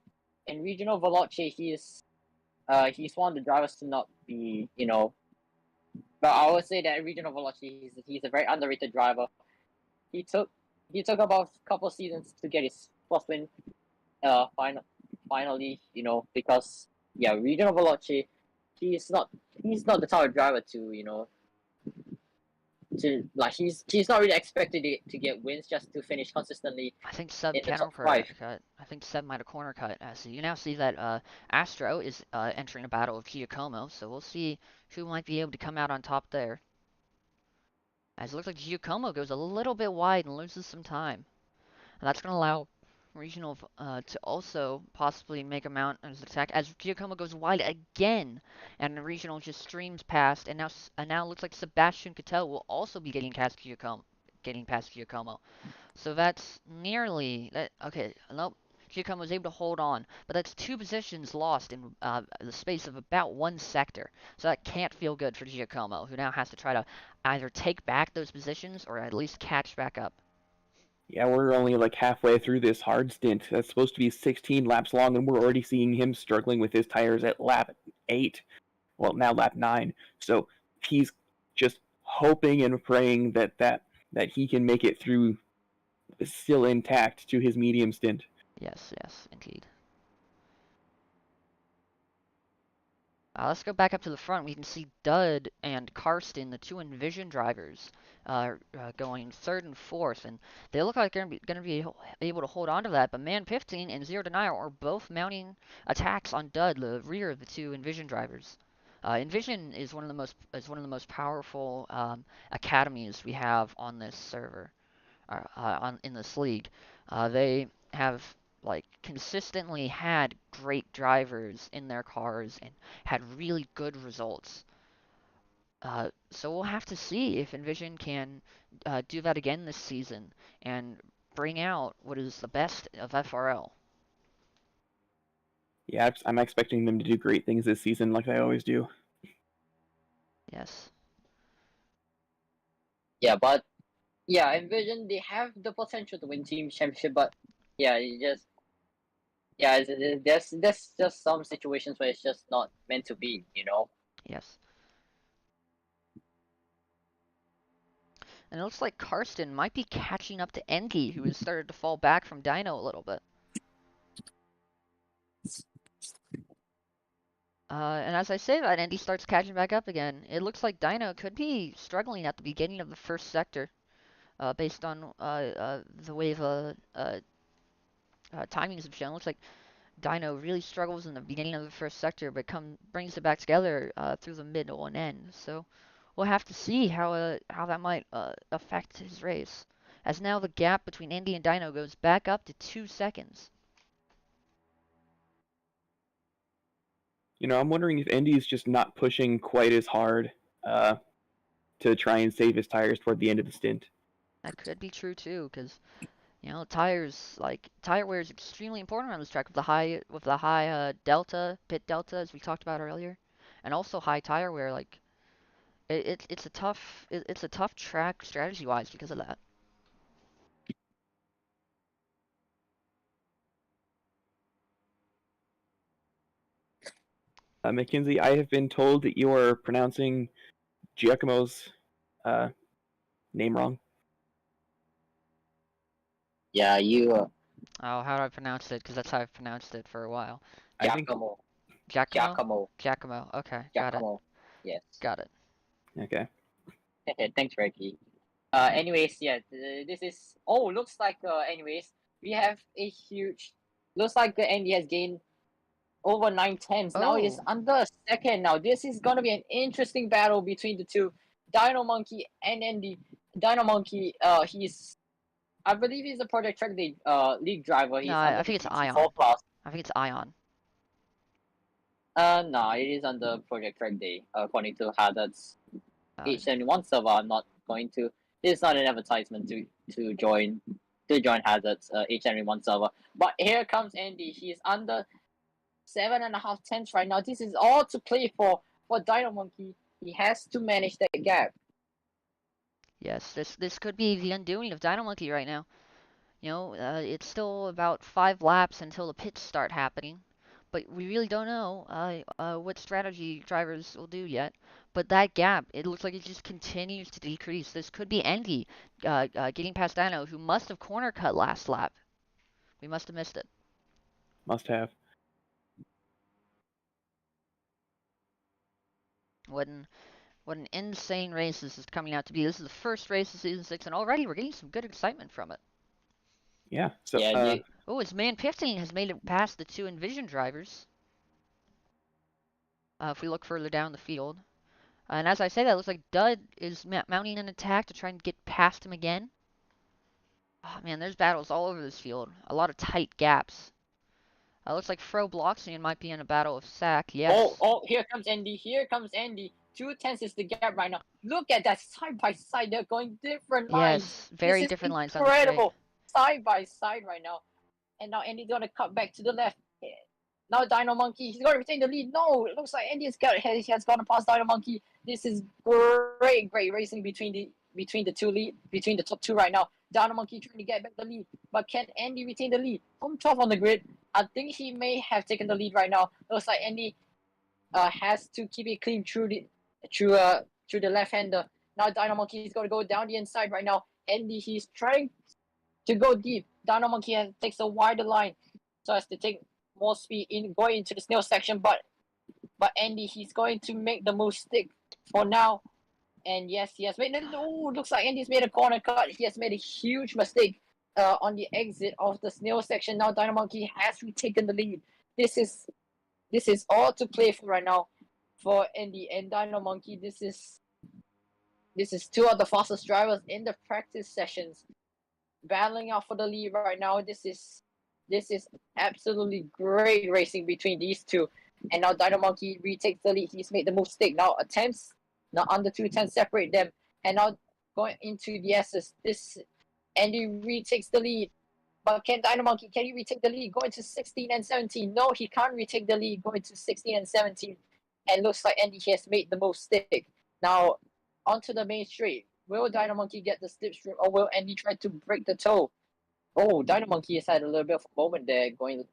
In regional velocity, he's one of the drivers to not be, but I would say that in regional velocity he's a very underrated driver. He took about a couple seasons to get his first win finally, because yeah, regional velocity, he's not the type of driver to, like he's not really expected to get wins, just to finish consistently I think Seb in the top counter 5. cut. I think Seb might have corner cut. So you now see that Astro is entering a battle with Giacomo, so we'll see who might be able to come out on top there. As it looks like Giacomo goes a little bit wide and loses some time. And that's going to allow Regional to also possibly make a mount as an attack as Giacomo goes wide again, and the Regional just streams past, and now looks like Sebastian Cattell will also be getting past Giacomo. So that's nearly that. Okay, nope. Giacomo was able to hold on, but that's 2 positions lost in the space of about 1 sector. So that can't feel good for Giacomo, who now has to try to either take back those positions or at least catch back up. Yeah, we're only like halfway through this hard stint. That's supposed to be 16 laps long, and we're already seeing him struggling with his tires at lap 8. Well, now lap 9. So he's just hoping and praying that he can make it through still intact to his medium stint. Yes, indeed. Let's go back up to the front. We can see Dud and Karsten, the 2 Envision drivers, going 3rd and 4th, and they look like they're going to be able to hold on to that. But Man 15 and Zero Denial are both mounting attacks on Dud, the rear of the 2 Envision drivers. Envision is one of the most powerful academies we have on this server, in this league. They have like consistently had great drivers in their cars and had really good results. So we'll have to see if Envision can do that again this season and bring out what is the best of FRL. Yeah, I'm expecting them to do great things this season, like they always do. Yes. Yeah, but yeah, Envision, they have the potential to win team championship, but yeah, there's just some situations where it's just not meant to be, you know. Yes. And it looks like Karsten might be catching up to Enki, who has started to fall back from Dino a little bit. And as I say that, Andy starts catching back up again. It looks like Dino could be struggling at the beginning of the first sector, based on the way the timings have shown. Looks like Dino really struggles in the beginning of the first sector, but brings it back together through the middle and end. So we'll have to see how that might affect his race. As now the gap between Andy and Dino goes back up to 2 seconds. I'm wondering if Indy's just not pushing quite as hard to try and save his tires toward the end of the stint. That could be true too, because tires, like tire wear is extremely important around this track with the high pit delta, as we talked about earlier, and also high tire wear. Like it's a tough track strategy wise because of that. Mackenzie, I have been told that you are pronouncing Giacomo's name wrong. Yeah, you Oh, how do I pronounce it? Because that's how I've pronounced it for a while. Giacomo. Giacomo. Giacomo. Okay, got it. Giacomo. Yes. Got it. Okay. Thanks, Reggie. Anyways, yeah, this is. Oh, looks like. Anyways, we have a huge. Looks like Andy has gained over 9 tenths. Now it is Oh, under a second. Now this is gonna be an interesting battle between the two, Dino Monkey and Andy. Dino Monkey, I believe he's a Project Track Day league driver. no, He's under I the think it's GT4 Ion. Plus. I think it's Ion. No, it is under Project Track Day, according to Hazard's Uh, H71 server. I'm not going to. It's not an advertisement to join Hazard's H71 server. But here comes Andy. He's under 7.5 tenths right now. This is all to play for Dino Monkey. He has to manage that gap. yes, this could be the undoing of Dino Monkey right now. It's still about 5 laps until the pits start happening, but we really don't know what strategy drivers will do yet. But that gap, it looks like it just continues to decrease. This could be Envy getting past Dino, who must have corner cut last lap. We must have missed it. Must have. When What an insane race this is coming out to be. This is the first race of Season 6, and already we're getting some good excitement from it. Yeah. So Yeah, Oh, his man 15 has made it past the 2 Envision drivers. If we look further down the field. And as I say that, it looks like Dud is mounting an attack to try and get past him again. Oh man, there's battles all over this field. A lot of tight gaps. Looks like ROBLOX might be in a battle of Sack. Yes. oh, here comes Andy. Here comes Andy. 2 tenths is the gap right now. Look at that side by side. They're going different lines. Yes, This very is different lines down the straight. incredible. Side by side right now. And now Andy's gonna cut back to the left. Now Dino Monkey, he's gonna retain the lead. No, it looks like Andy has gone past Dino Monkey. This is great racing between the top two right now. Dino Monkey trying to get back the lead, but can Andy retain the lead? From 12 on the grid, I think he may have taken the lead right now. Looks like Andy has to keep it clean through the left hander. Now Dino Monkey is gonna go down the inside right now. Andy, he's trying to go deep. Dino Monkey takes a wider line so as to take more speed in going into the snail section, but Andy, he's going to make the move stick for now. And yes, he has made looks like Andy's made a corner cut. He has made a huge mistake on the exit of the snail section. Now Dino Monkey has retaken the lead. This is all to play for right now for Andy and Dino Monkey. This is two of the fastest drivers in the practice sessions battling out for the lead right now. This is absolutely great racing between these two. And now Dino Monkey retakes the lead. He's made the move stick. Now attempts, now under 2 tenths separate them. And now going into the S's. This Andy retakes the lead. But can Dino Monkey, can he retake the lead? Going to 16 and 17. No, he can't retake the lead. Going to 16 and 17. And looks like Andy has made the move stick. Now onto the main straight. Will Dino Monkey get the slipstream, or will Andy try to break the toe? Oh, Dino Monkey has had a little bit of a moment there, going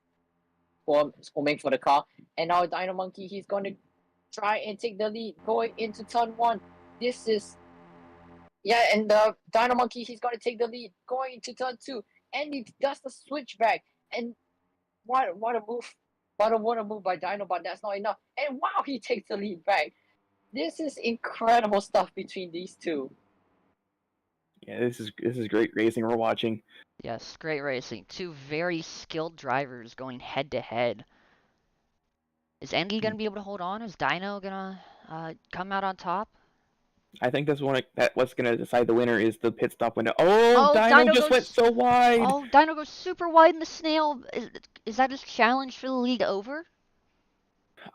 for homing for the car, and now Dino Monkey, he's going to try and take the lead going into turn 1. This is and the Dino Monkey, he's going to take the lead going into turn 2, and he does the switchback, and what a move! What a move by Dino, but that's not enough. And wow, he takes the lead back. This is incredible stuff between these two. yeah, this is great racing we're watching. Yes, great racing. 2 very skilled drivers going head to head. Is Andy gonna be able to hold on? Is Dino gonna come out on top? I think what's gonna decide the winner is the pit stop window. Oh, Oh, Dino Dino just went goes. so wide. Oh, Dino goes super wide in the snail. Is that his challenge for the lead over?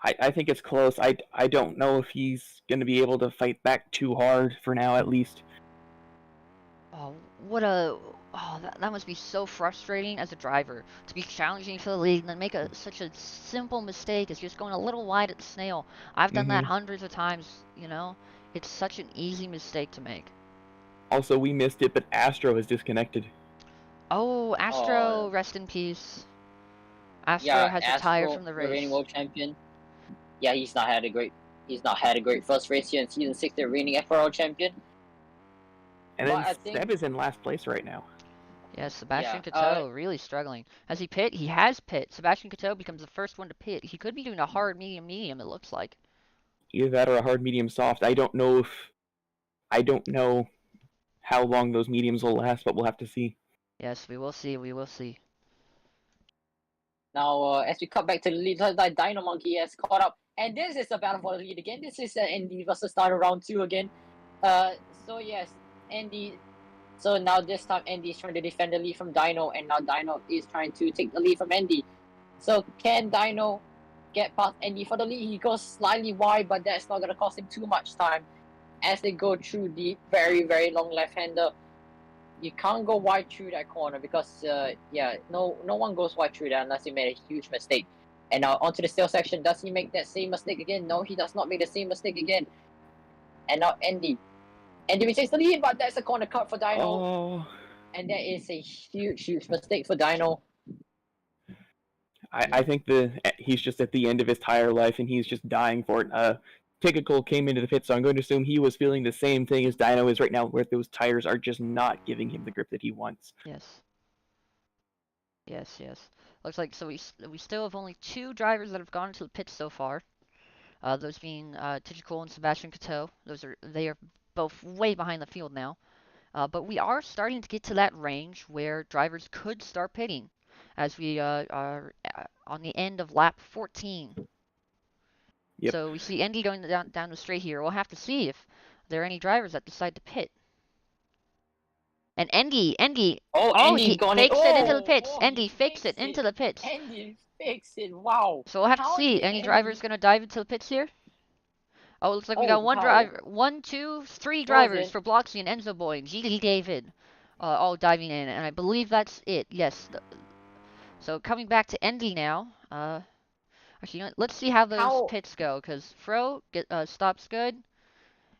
I think it's close. I don't know if he's gonna be able to fight back too hard for now, at least. Oh, what a. Oh, that must be so frustrating as a driver to be challenging for the lead and then make such a simple mistake as just going a little wide at the snail. I've done that hundreds of times, you know? It's such an easy mistake to make. Also, we missed it, but Astro is disconnected. Oh, Astro, rest in peace. Astro has retired from the race. Reigning world champion. Yeah, he's not had a great first race here in season 6. The reigning FRL champion. And then Seb is in last place right now. Yes, Sebastian Coteau really struggling. Has he pit? He has pit. Sebastian Coteau becomes the first one to pit. He could be doing a hard medium, it looks like. Either that or a hard medium soft. I don't know how long those mediums will last, but we'll have to see. Yes, we will see. We will see. Now, as we cut back to the lead, Dino Monkey has caught up. And this is a battle for the lead again. This is Andy versus Dino round 2 again. So yes, Andy. So now this time Andy is trying to defend the lead from Dino, and now Dino is trying to take the lead from Andy. So can Dino get past Andy for the lead? He goes slightly wide, but that's not gonna cost him too much time as they go through the very, very long left-hander. You can't go wide through that corner because no one goes wide through that unless he made a huge mistake. And now onto the steel section. Does he make that same mistake again? No, he does not make the same mistake again. And now Andy takes the lead, but that's a corner cut for Dino. Oh. And that is a huge mistake for Dino. I think he's just at the end of his tire life and he's just dying for it. Typical came into the pit, so I'm going to assume he was feeling the same thing as Dino is right now, where those tires are just not giving him the grip that he wants. Yes. Looks like so we still have only 2 drivers that have gone into the pits so far. those being Tijicool and Sebastian Coteau. They are both way behind the field now. But we are starting to get to that range where drivers could start pitting as we are on the end of lap 14. Yep. So we see Endy going down the straight here. We'll have to see if there are any drivers that decide to pit. And Endy, Andy he gone in. fakes it into the Oh, pits. oh, Endy he fakes it fixed into it. the pits. Andy fixed it. Wow. So we'll have to How see. did Any drivers Andy? going to dive into the pits here? Oh, it looks like we Oh, got one wow. driver, one, two, three drivers Frozen. for Bloxy and Enzo Boy and GD David, all diving in, and I believe that's it. Yes. So coming back to Endy now. Actually, let's see how those How? pits go, because Fro stops good,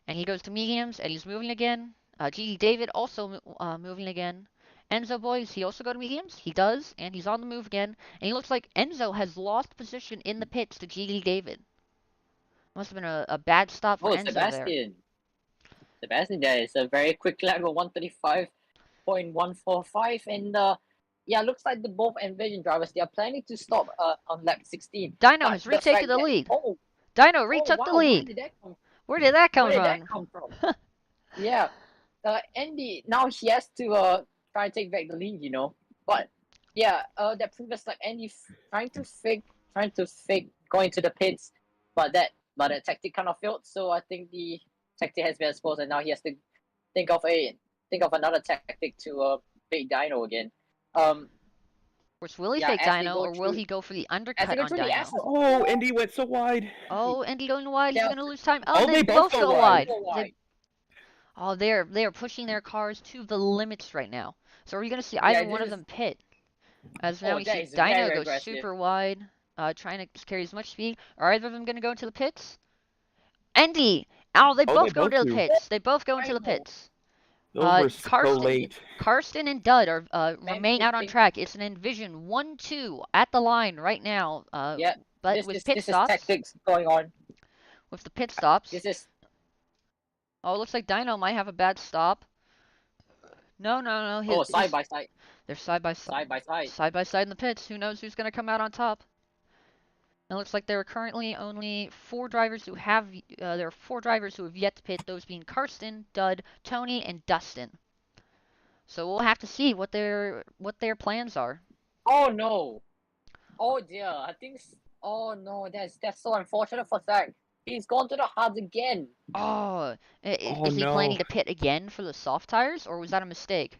and he goes to mediums, and he's moving again. GD David also moving again. Enzo Boys, he also go to mediums? He does, and he's on the move again. And he looks like Enzo has lost position in the pits to GD David. Must have been a bad stop for Oh, Enzo there. Sebastian, that is a very quick lap of 135.145, and yeah, looks like the both Envision drivers they are planning to stop on lap 16. Dino But has the retaken fact the that lead. oh Dino oh retook the wow, where lead. did that come? Where did that come Where did that from? come from? Yeah, Andy now he has to try and take back the lead, you know. But yeah, that previous lap Andy trying to fake going to the pits, but that tactic kind of failed. So I think the tactic has been exposed, and now he has to think of another tactic to beat Dino again. Will he Yeah, fake as they Dino, go or will through he go for the as they undercut go on through the Dino? S's. Oh, Indy went so wide. Oh, Andy going wide. He's Yeah. going to lose time. Oh, Oh, they they both both go go wide. wide. They are pushing their cars to the limits right now. So are you going to see Yeah, either one of them pit? As now we that see is Dino very go aggressive. super wide, trying to carry as much speed. Are either of them going to go into the pits? Andy! Oh, they both go both to the do. pits. They both go into the Dino. pits. Those were so late. Karsten and Dud are remain out on 15. track. It's an Envision 1-2 at the line right now. Yeah, But with pit this is stops, tactics going on. with the pit stops. This is Oh, it looks like Dino might have a bad stop. No. side by side. They're side by side. Side by side in the pits. Who knows who's going to come out on top? It looks like there are currently only 4 drivers who have. There are 4 drivers who have yet to pit. Those being Karsten, Dud, Tony, and Dustin. So we'll have to see what their plans are. Oh no! Oh dear! I think. Oh no! That's so unfortunate for Zach. He's gone to the hards again. Oh, Oh is he no. planning to pit again for the soft tires, or was that a mistake?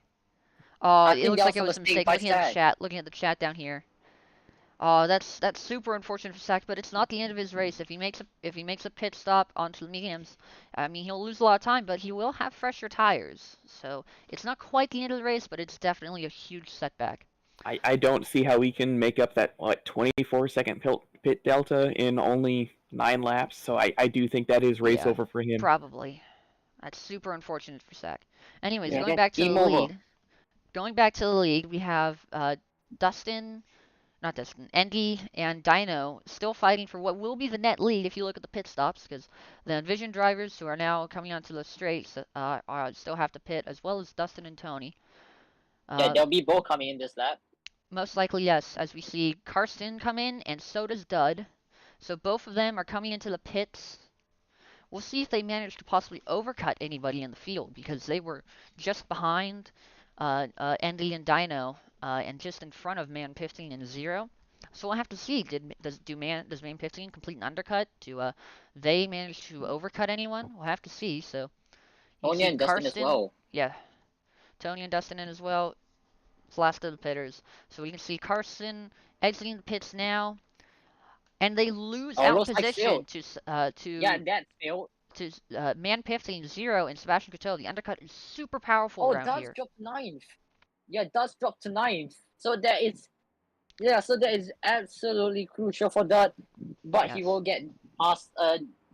Oh, I it think looks that like was it a was a mistake mistake. by Looking at the Zach. chat, looking at the chat down here. Oh, that's super unfortunate for Sack, but it's not the end of his race. If he makes a pit stop onto the mediums, I mean he'll lose a lot of time, but he will have fresher tires. So it's not quite the end of the race, but it's definitely a huge setback. I don't see how we can make up that 24-second pit delta in only 9 laps. So I do think that is race over for him. Probably. That's super unfortunate for Sack. Anyways, Yeah, going back to game the over. lead. Going back to the lead, we have Endy and Dino still fighting for what will be the net lead if you look at the pit stops, because the Envision drivers who are now coming onto the straights still have to pit, as well as Dustin and Tony. Yeah, they'll be both coming in this lap. Most likely, yes, as we see Karsten come in, and so does Dud. So both of them are coming into the pits. We'll see if they manage to possibly overcut anybody in the field, because they were just behind Endy and Dino, and just in front of Man 15 and Zero. So we'll have to see. Does Man 15 complete an undercut? Do they manage to overcut anyone? We'll have to see. So Tony and Dustin as well. Yeah, Tony and Dustin in as well. It's last of the pitters. So we can see Carson exiting the pits now, and they lose out position to that failed. To Man 15 Zero and Sebastian Coteau. The undercut is super powerful around here. It does drop to 9th. Yeah, it does drop to 9th. So that is absolutely crucial for that. But he will get past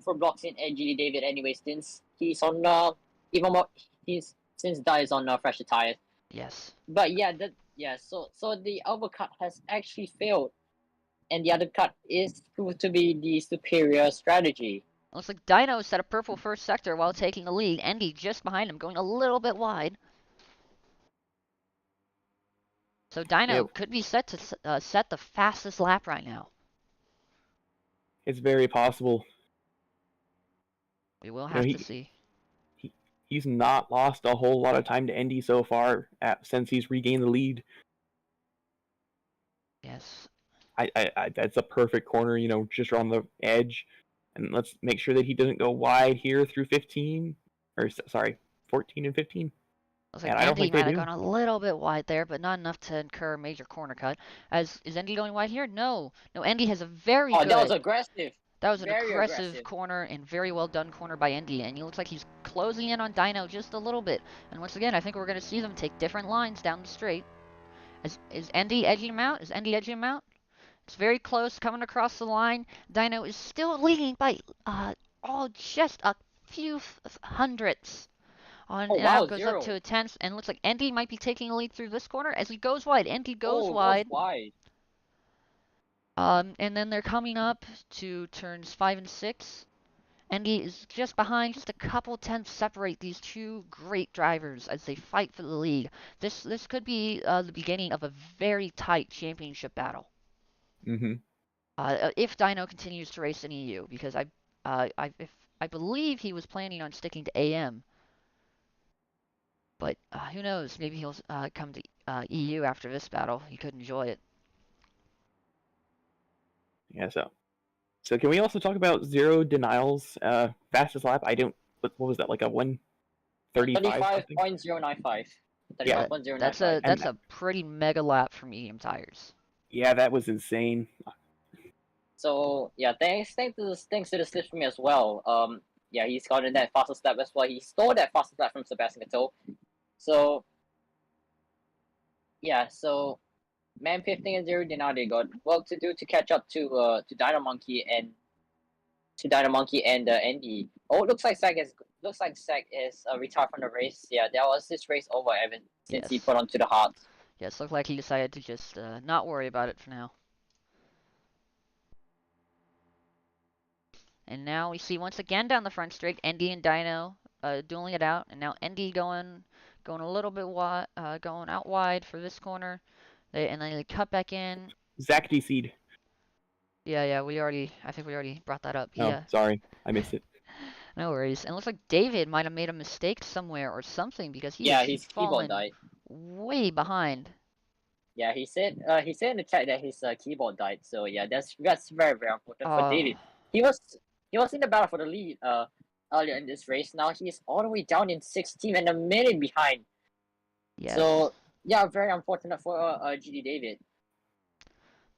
for blocks in GD David anyway, since he's on even more since Dye is on fresher tires. Yes. But so the overcut has actually failed, and the undercut is proved to be the superior strategy. Looks like Dino set a purple first sector while taking the lead. Endy just behind him, going a little bit wide. So Dino could be set to set the fastest lap right now. It's very possible. We will You know, have to see. he's not lost a whole lot of time to Indy so far since he's regained the lead. Yes. That's a perfect corner, you know, just on the edge. And let's make sure that he doesn't go wide here through 15, or sorry, 14 and 15. Looks like And I don't Andy think they might have do. gone a little bit wide there, but not enough to incur a major corner cut. Is Andy going wide here? No. No, Andy has a very Oh, that was good. aggressive. That was an Very aggressive aggressive. corner and very well done corner by Andy, and he looks like he's closing in on Dino just a little bit. And once again, I think we're going to see them take different lines down the straight. Is Andy edging him out? Is Andy edging him out? It's very close, coming across the line. Dino is still leading by just a few hundredths. On Oh and now wow, goes up to zero. a tenth, and looks like Andy might be taking a lead through this corner as he goes wide. Andy goes Oh, goes wide. wide. And then they're coming up to turns 5 and 6. Andy is just behind, just a couple tenths separate these two great drivers as they fight for the lead. This could be the beginning of a very tight championship battle. Mm-hmm. If Dino continues to race in EU, because I believe he was planning on sticking to AM, but who knows? Maybe he'll come to EU after this battle. He could enjoy it. Yeah, so can we also talk about Zero Denial's fastest lap? I don't. What was that, like a 135 something? 35.095. Yeah, 35.095. That's and a pretty mega lap for medium tires. yeah, that was insane. So yeah, thanks to the slip for me as well. Yeah, he's gotten that fastest lap as well. He stole that fastest lap from Sebastian Vettel. So yeah, so Man 15 and 0 now they got work to do to catch up to Dino Monkey and Andy. Oh, it looks like Zach is retired from the race. Yeah, that was his race over Evan since he Yes. put onto the hard. Yes, looked like he decided to just not worry about it for now. And now we see once again down the front straight, Andy and Dino dueling it out, and now Andy going a little bit wide, going out wide for this corner. And then they cut back in. Zach DC'd. Yeah, I think we already brought that up. Oh, sorry, I missed it. No worries. And it looks like David might have made a mistake somewhere or something because he Yeah, is his keyboard fallen died. way behind. Yeah, he said in the chat that his keyboard died. So yeah, that's very important for Oh, David. He was in the battle for the lead earlier in this race. Now he's all the way down in 16 and a minute behind. yes. So yeah, very unfortunate for GD David.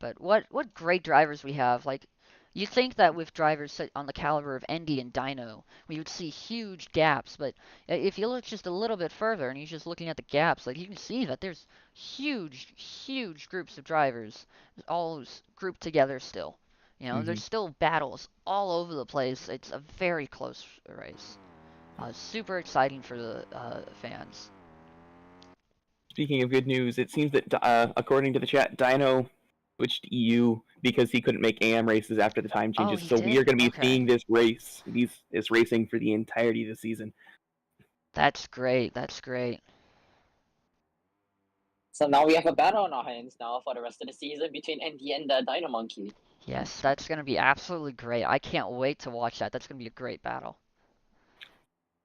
But what great drivers we have. Like, you think that with drivers on the caliber of Endy and Dino, we would see huge gaps. But if you look just a little bit further and you're just looking at the gaps, like you can see that there's huge groups of drivers all grouped together still. You know, there's still battles all over the place. It's a very close race. Super exciting for the fans. Speaking of good news, it seems that according to the chat, Dino switched to EU because he couldn't make AM races after the time Oh, changes. he So we are did? going to be Okay. seeing this racing for the entirety of the season. That's great. That's great. So now we have a battle on our hands now for the rest of the season between Andy and Dino Monkey. Yes, that's going to be absolutely great. I can't wait to watch that. That's going to be a great battle.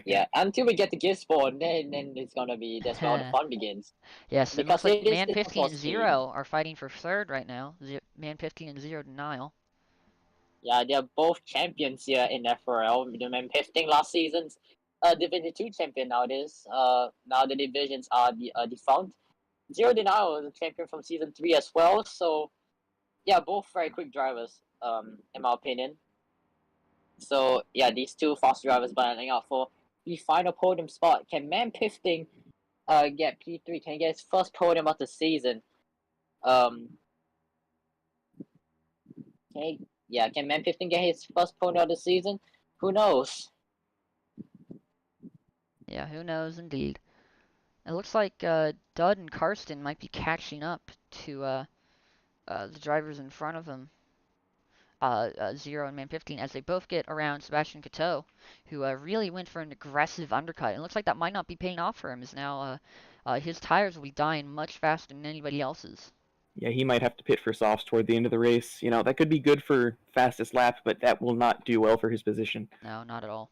Yeah, until we get the gift spawn, then it's gonna be that's where all the fun begins. Yes, it Because looks like it is Man it's 15 for and speed. Zero are fighting for third right now. Man 15 and Zero Denial. Yeah, they're both champions here in FRL. The Man 15 last season's Division 2 champion nowadays. Now the divisions are defunct. Zero Denial is a champion from season 3 as well. So yeah, both very quick drivers, in my opinion. So yeah, these two fast drivers battling out for the final podium spot. Can Man 15 get P3? Can he get his first podium of the season? Can Man 15 get his first podium of the season? Who knows? Yeah, who knows indeed. It looks like Dud and Karsten might be catching up to the drivers in front of them. Zero and Man 15 as they both get around Sebastian Coteau, who really went for an aggressive undercut. And it looks like that might not be paying off for him as now his tires will be dying much faster than anybody else's. Yeah, he might have to pit for softs toward the end of the race. You know, that could be good for fastest lap, but that will not do well for his position. No, not at all.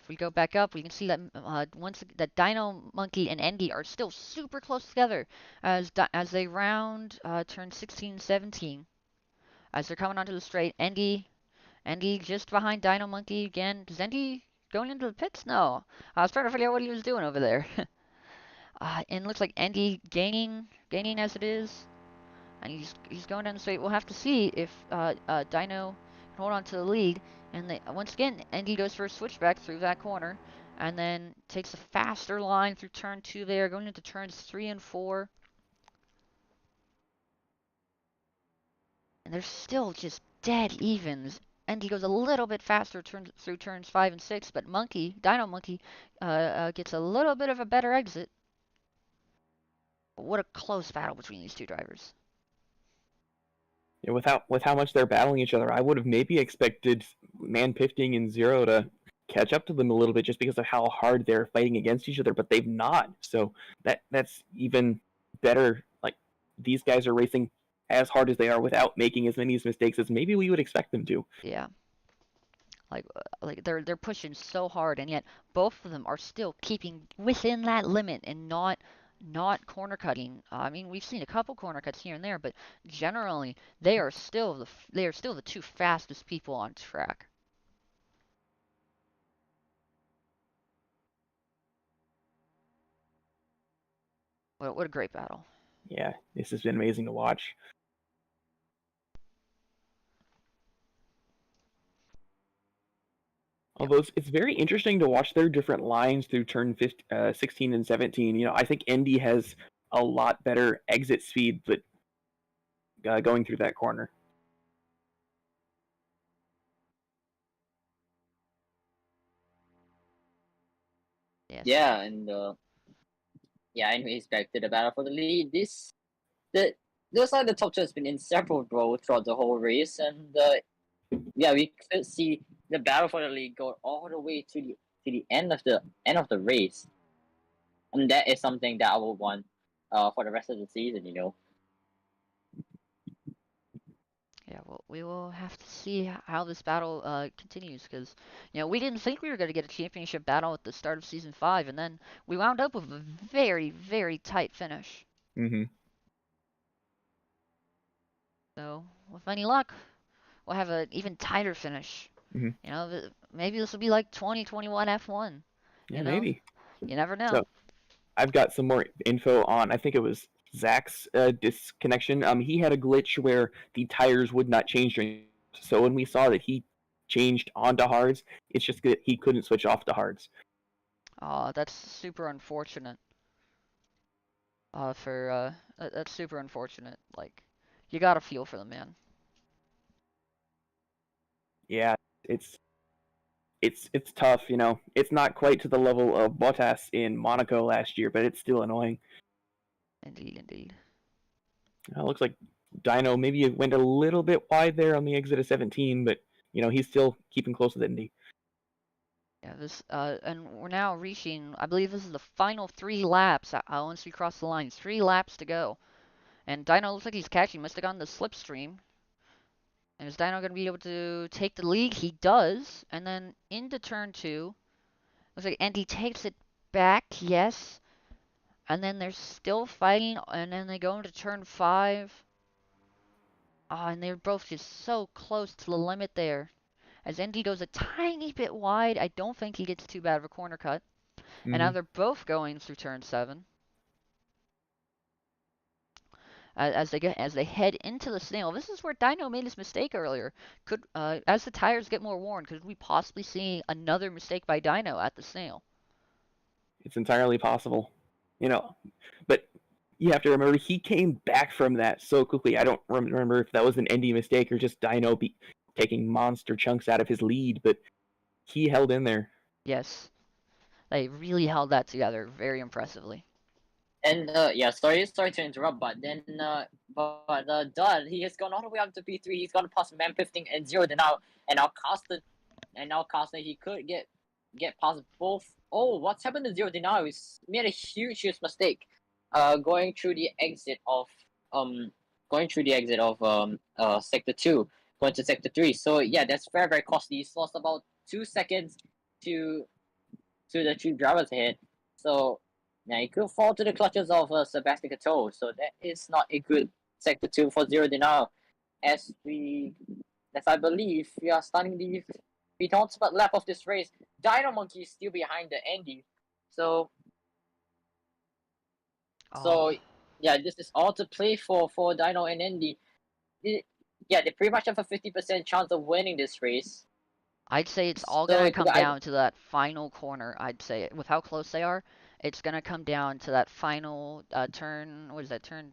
If we go back up, we can see that once that Dino Monkey and Endy are still super close together as they round turn 16 and 17. As they're coming onto the straight, Endy just behind Dino Monkey again. Is Endy going into the pits? No. I was trying to figure out what he was doing over there. And it looks like Endy gaining as it is. And he's going down the straight. We'll have to see if Dino can hold on to the lead. And once again, Endy goes for a switchback through that corner, and then takes a faster line through turn 2 there, going into turns 3 and 4. And they're still just dead evens. Endy goes a little bit faster through turns 5 and 6, but Dino Monkey, gets a little bit of a better exit. But what a close battle between these two drivers. Yeah, with how much they're battling each other, I would have maybe expected Man15 and Zero to catch up to them a little bit just because of how hard they're fighting against each other, but they've not. So that's even better. Like, these guys are racing as hard as they are without making as many mistakes as maybe we would expect them to. Yeah. Like they're pushing so hard, and yet both of them are still keeping within that limit and not corner cutting. I mean, we've seen a couple corner cuts here and there, but generally they are still the two fastest people on track. What a great battle. Yeah, this has been amazing to watch. Although it's very interesting to watch their different lines through turn 16 and 17. You know, I think Endy has a lot better exit speed, but going through that corner. Yes. Yeah, and anyways, back to the battle for the lead. Those are the top two has been in several rows throughout the whole race, and we could see the battle for the lead go all the way to the end of the race, and that is something that I will want for the rest of the season. Yeah, well, we will have to see how this battle continues, because we didn't think we were going to get a championship battle at the start of season 5, and then we wound up with a very, very tight finish. Mm-hmm. So, with any luck, we'll have an even tighter finish. Mm-hmm. Maybe this will be like 2021 F1. Yeah, maybe. You never know. So, I've got some more info on, I think it was Zach's disconnection. He had a glitch where the tires would not change during. So when we saw that he changed onto hards, it's just that he couldn't switch off to hards. That's super unfortunate. That's super unfortunate. Like, you gotta feel for the man. Yeah, it's tough. It's not quite to the level of Bottas in Monaco last year, but it's still annoying. Indeed. It looks like Dino maybe went a little bit wide there on the exit of 17, but he's still keeping close with Indy. Yeah, and we're now reaching, I believe this is the final 3 laps once we cross the line. 3 laps to go. And Dino looks like he's catching. Must have gone the slipstream. And is Dino going to be able to take the lead? He does. And then into turn 2. Looks like Andy takes it back, yes. And then they're still fighting. And then they go into turn 5. And they're both just so close to the limit there. As Andy goes a tiny bit wide, I don't think he gets too bad of a corner cut. Mm-hmm. And now they're both going through turn 7. As they head into the snail. This is where Dino made his mistake earlier. As the tires get more worn, could we possibly see another mistake by Dino at the snail? It's entirely possible, but you have to remember he came back from that so quickly. I don't remember if that was an Indy mistake or just Dino taking monster chunks out of his lead, but he held in there. Yes, they really held that together very impressively. And sorry to interrupt, but then Dud, he has gone all the way up to P3. He's gone past Man15 and Zero. And now Carsten, he could get past both. Oh, what's happened to Zero now? He's made a huge mistake. Going through the exit of sector 2, going to sector 3. So yeah, that's very, very costly. He's lost about 2 seconds to to the two drivers ahead. So now he could fall to the clutches of Sebastian Vettel. So that is not a good sector 2 for Zero Denial. As I believe, we are starting the penultimate lap of this race. Dino Monkey is still behind the Andy. So Oh, yeah, this is all to play for Dino and Andy. Yeah, they pretty much have a 50% chance of winning this race. I'd say it's all So gonna it could come either down to that final corner. I'd say with how close they are, it's gonna come down to that final turn. What is that turn?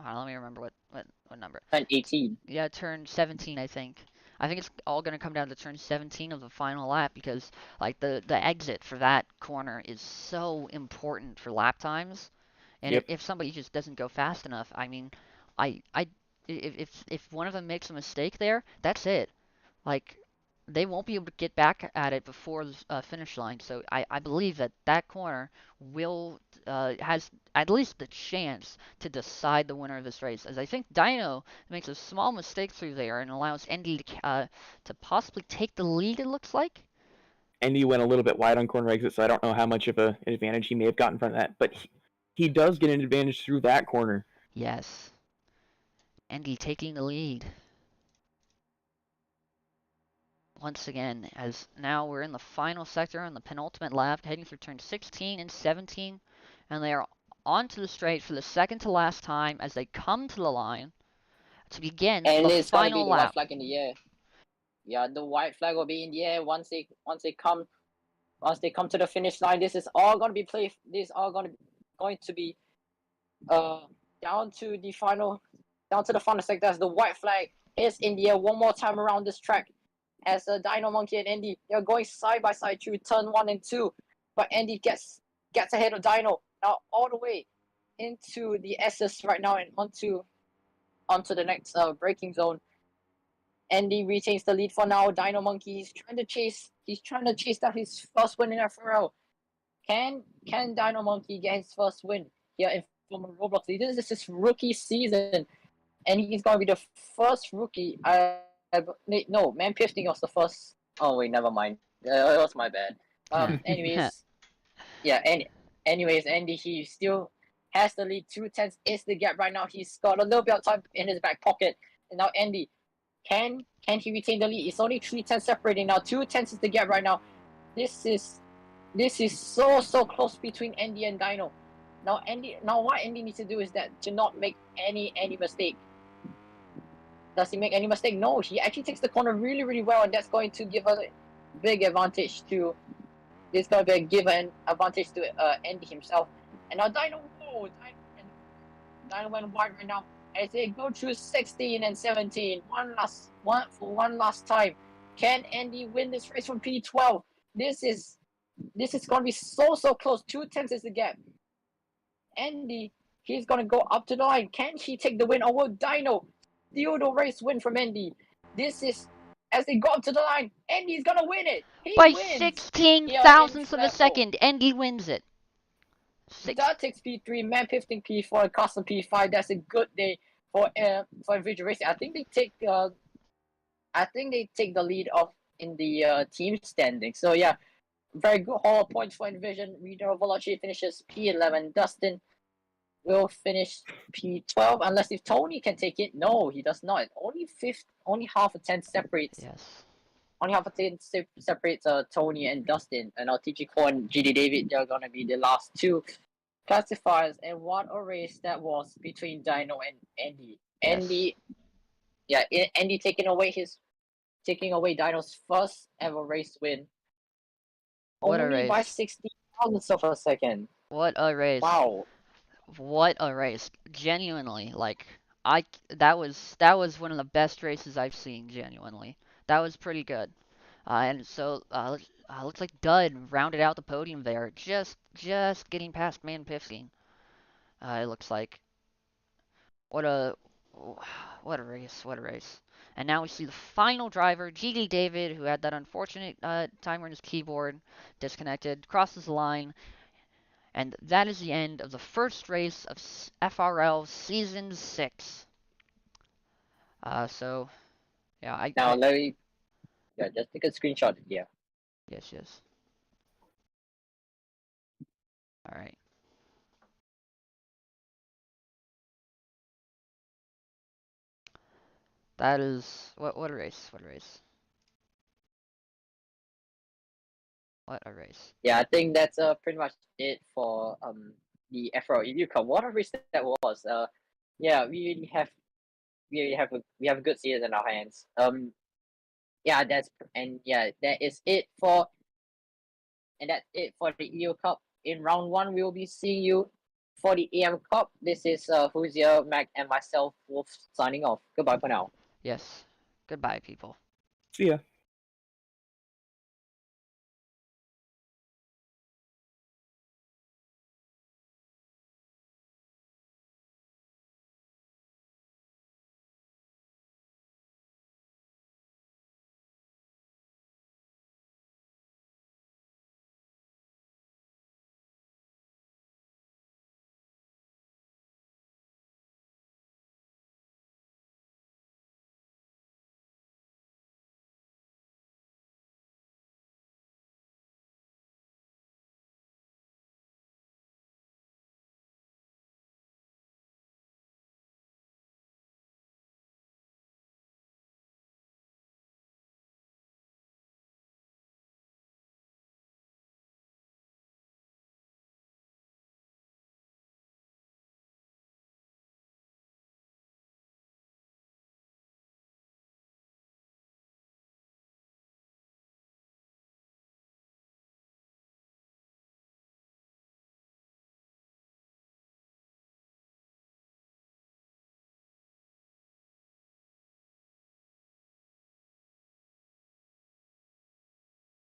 Let me remember what number. turn 18. Yeah, turn 17, I think. I think it's all gonna come down to turn 17 of the final lap because like the exit for that corner is so important for lap times. And Yep. if somebody just doesn't go fast enough, I mean, I if one of them makes a mistake there, that's it. Like they won't be able to get back at it before the finish line. So I believe that that corner will has at least the chance to decide the winner of this race. As I think Dino makes a small mistake through there and allows Andy to possibly take the lead. It looks like. Andy went a little bit wide on corner exit, so I don't know how much of an advantage he may have gotten from that. But he does get an advantage through that corner. Yes, Andy taking the lead. Once again, as now we're in the final sector on the penultimate lap, heading through turn 16 and 17, and they are onto the straight for the second to last time as they come to the line to begin And the it's gonna be final the white lap. flag in the air. Yeah, the white flag will be in the air once they come to the finish line. This is all gonna be played. This is all going to be uh down to the final sector as the white flag is in the air one more time around this track. As Dino Monkey and Andy, they're going side by side through turn 1 and 2, but Andy gets ahead of Dino now all the way into the S's right now and onto the next braking zone. Andy retains the lead for now. Dino Monkey is trying to chase. He's trying to chase down his first win in FRL. Can Dino Monkey get his first win here in from Roblox? This is his rookie season, and he's gonna be the first rookie. No, Man 15 was the first. Oh wait, never mind. It was my bad. Anyways, yeah. Anyways, Andy he still has the lead. 2 tenths is the gap right now. He's got a little bit of time in his back pocket, and now Andy can he retain the lead? It's only 3 tenths separating now. 2 tenths is the gap right now. This is so close between Andy and Dino. Now what Andy needs to do is that to not make any mistake. Does he make any mistake? No, he actually takes the corner really well, and that's going to give a big advantage to. It's going to give an advantage to Andy himself. And now Dino went wide right now as they go through 16 and 17. One last time. Can Andy win this race from P12? This is going to be so close. 2 tenths is the gap. Andy, he's going to go up to the line. Can he take the win? Or will Dino steal the race win from Andy? This is, as they go up to the line, Andy's going to win it. He By wins 16 here in thousandths of a Flevo. second, Andy wins it. That takes P3, Man 15 P4, Custom P5. That's a good day for individual racing. I think they take the lead off in the team standing. So yeah, very good haul of points for Envision. Reno Volachi finishes P11. Dustin will finish P12 unless if Tony can take it. No, he does not. Only half a tenth separates. Yes. Only half a tenth separates Tony and Dustin. And now TG Core and GD David, they're gonna be the last two classifiers. And what a race that was between Dino and Andy. Yes. Andy taking away Dino's first ever race win. What a Only by race. 60 thousandths of a second. What a race. Wow. What a race. Genuinely, like that was one of the best races I've seen, genuinely. That was pretty good. And so looks like Dud rounded out the podium there, just getting past Man 15. It looks like what a what a race, what a race. And now we see the final driver, GD David, who had that unfortunate timer in his keyboard, disconnected, crosses the line, and that is the end of the first race of FRL Season 6. So, yeah, Now let me just take a screenshot here. yes. All right. That is what a race. What a race. What a race. Yeah, I think that's pretty much it for the FRL EU Cup. What a race that was. Yeah, we have a good season in our hands. Yeah, that is it for the EU Cup. In round one, we will be seeing you for the AM Cup. This is Huzia, Mac, and myself, Wolf, signing off. Goodbye for now. Yes. Goodbye, people. See ya.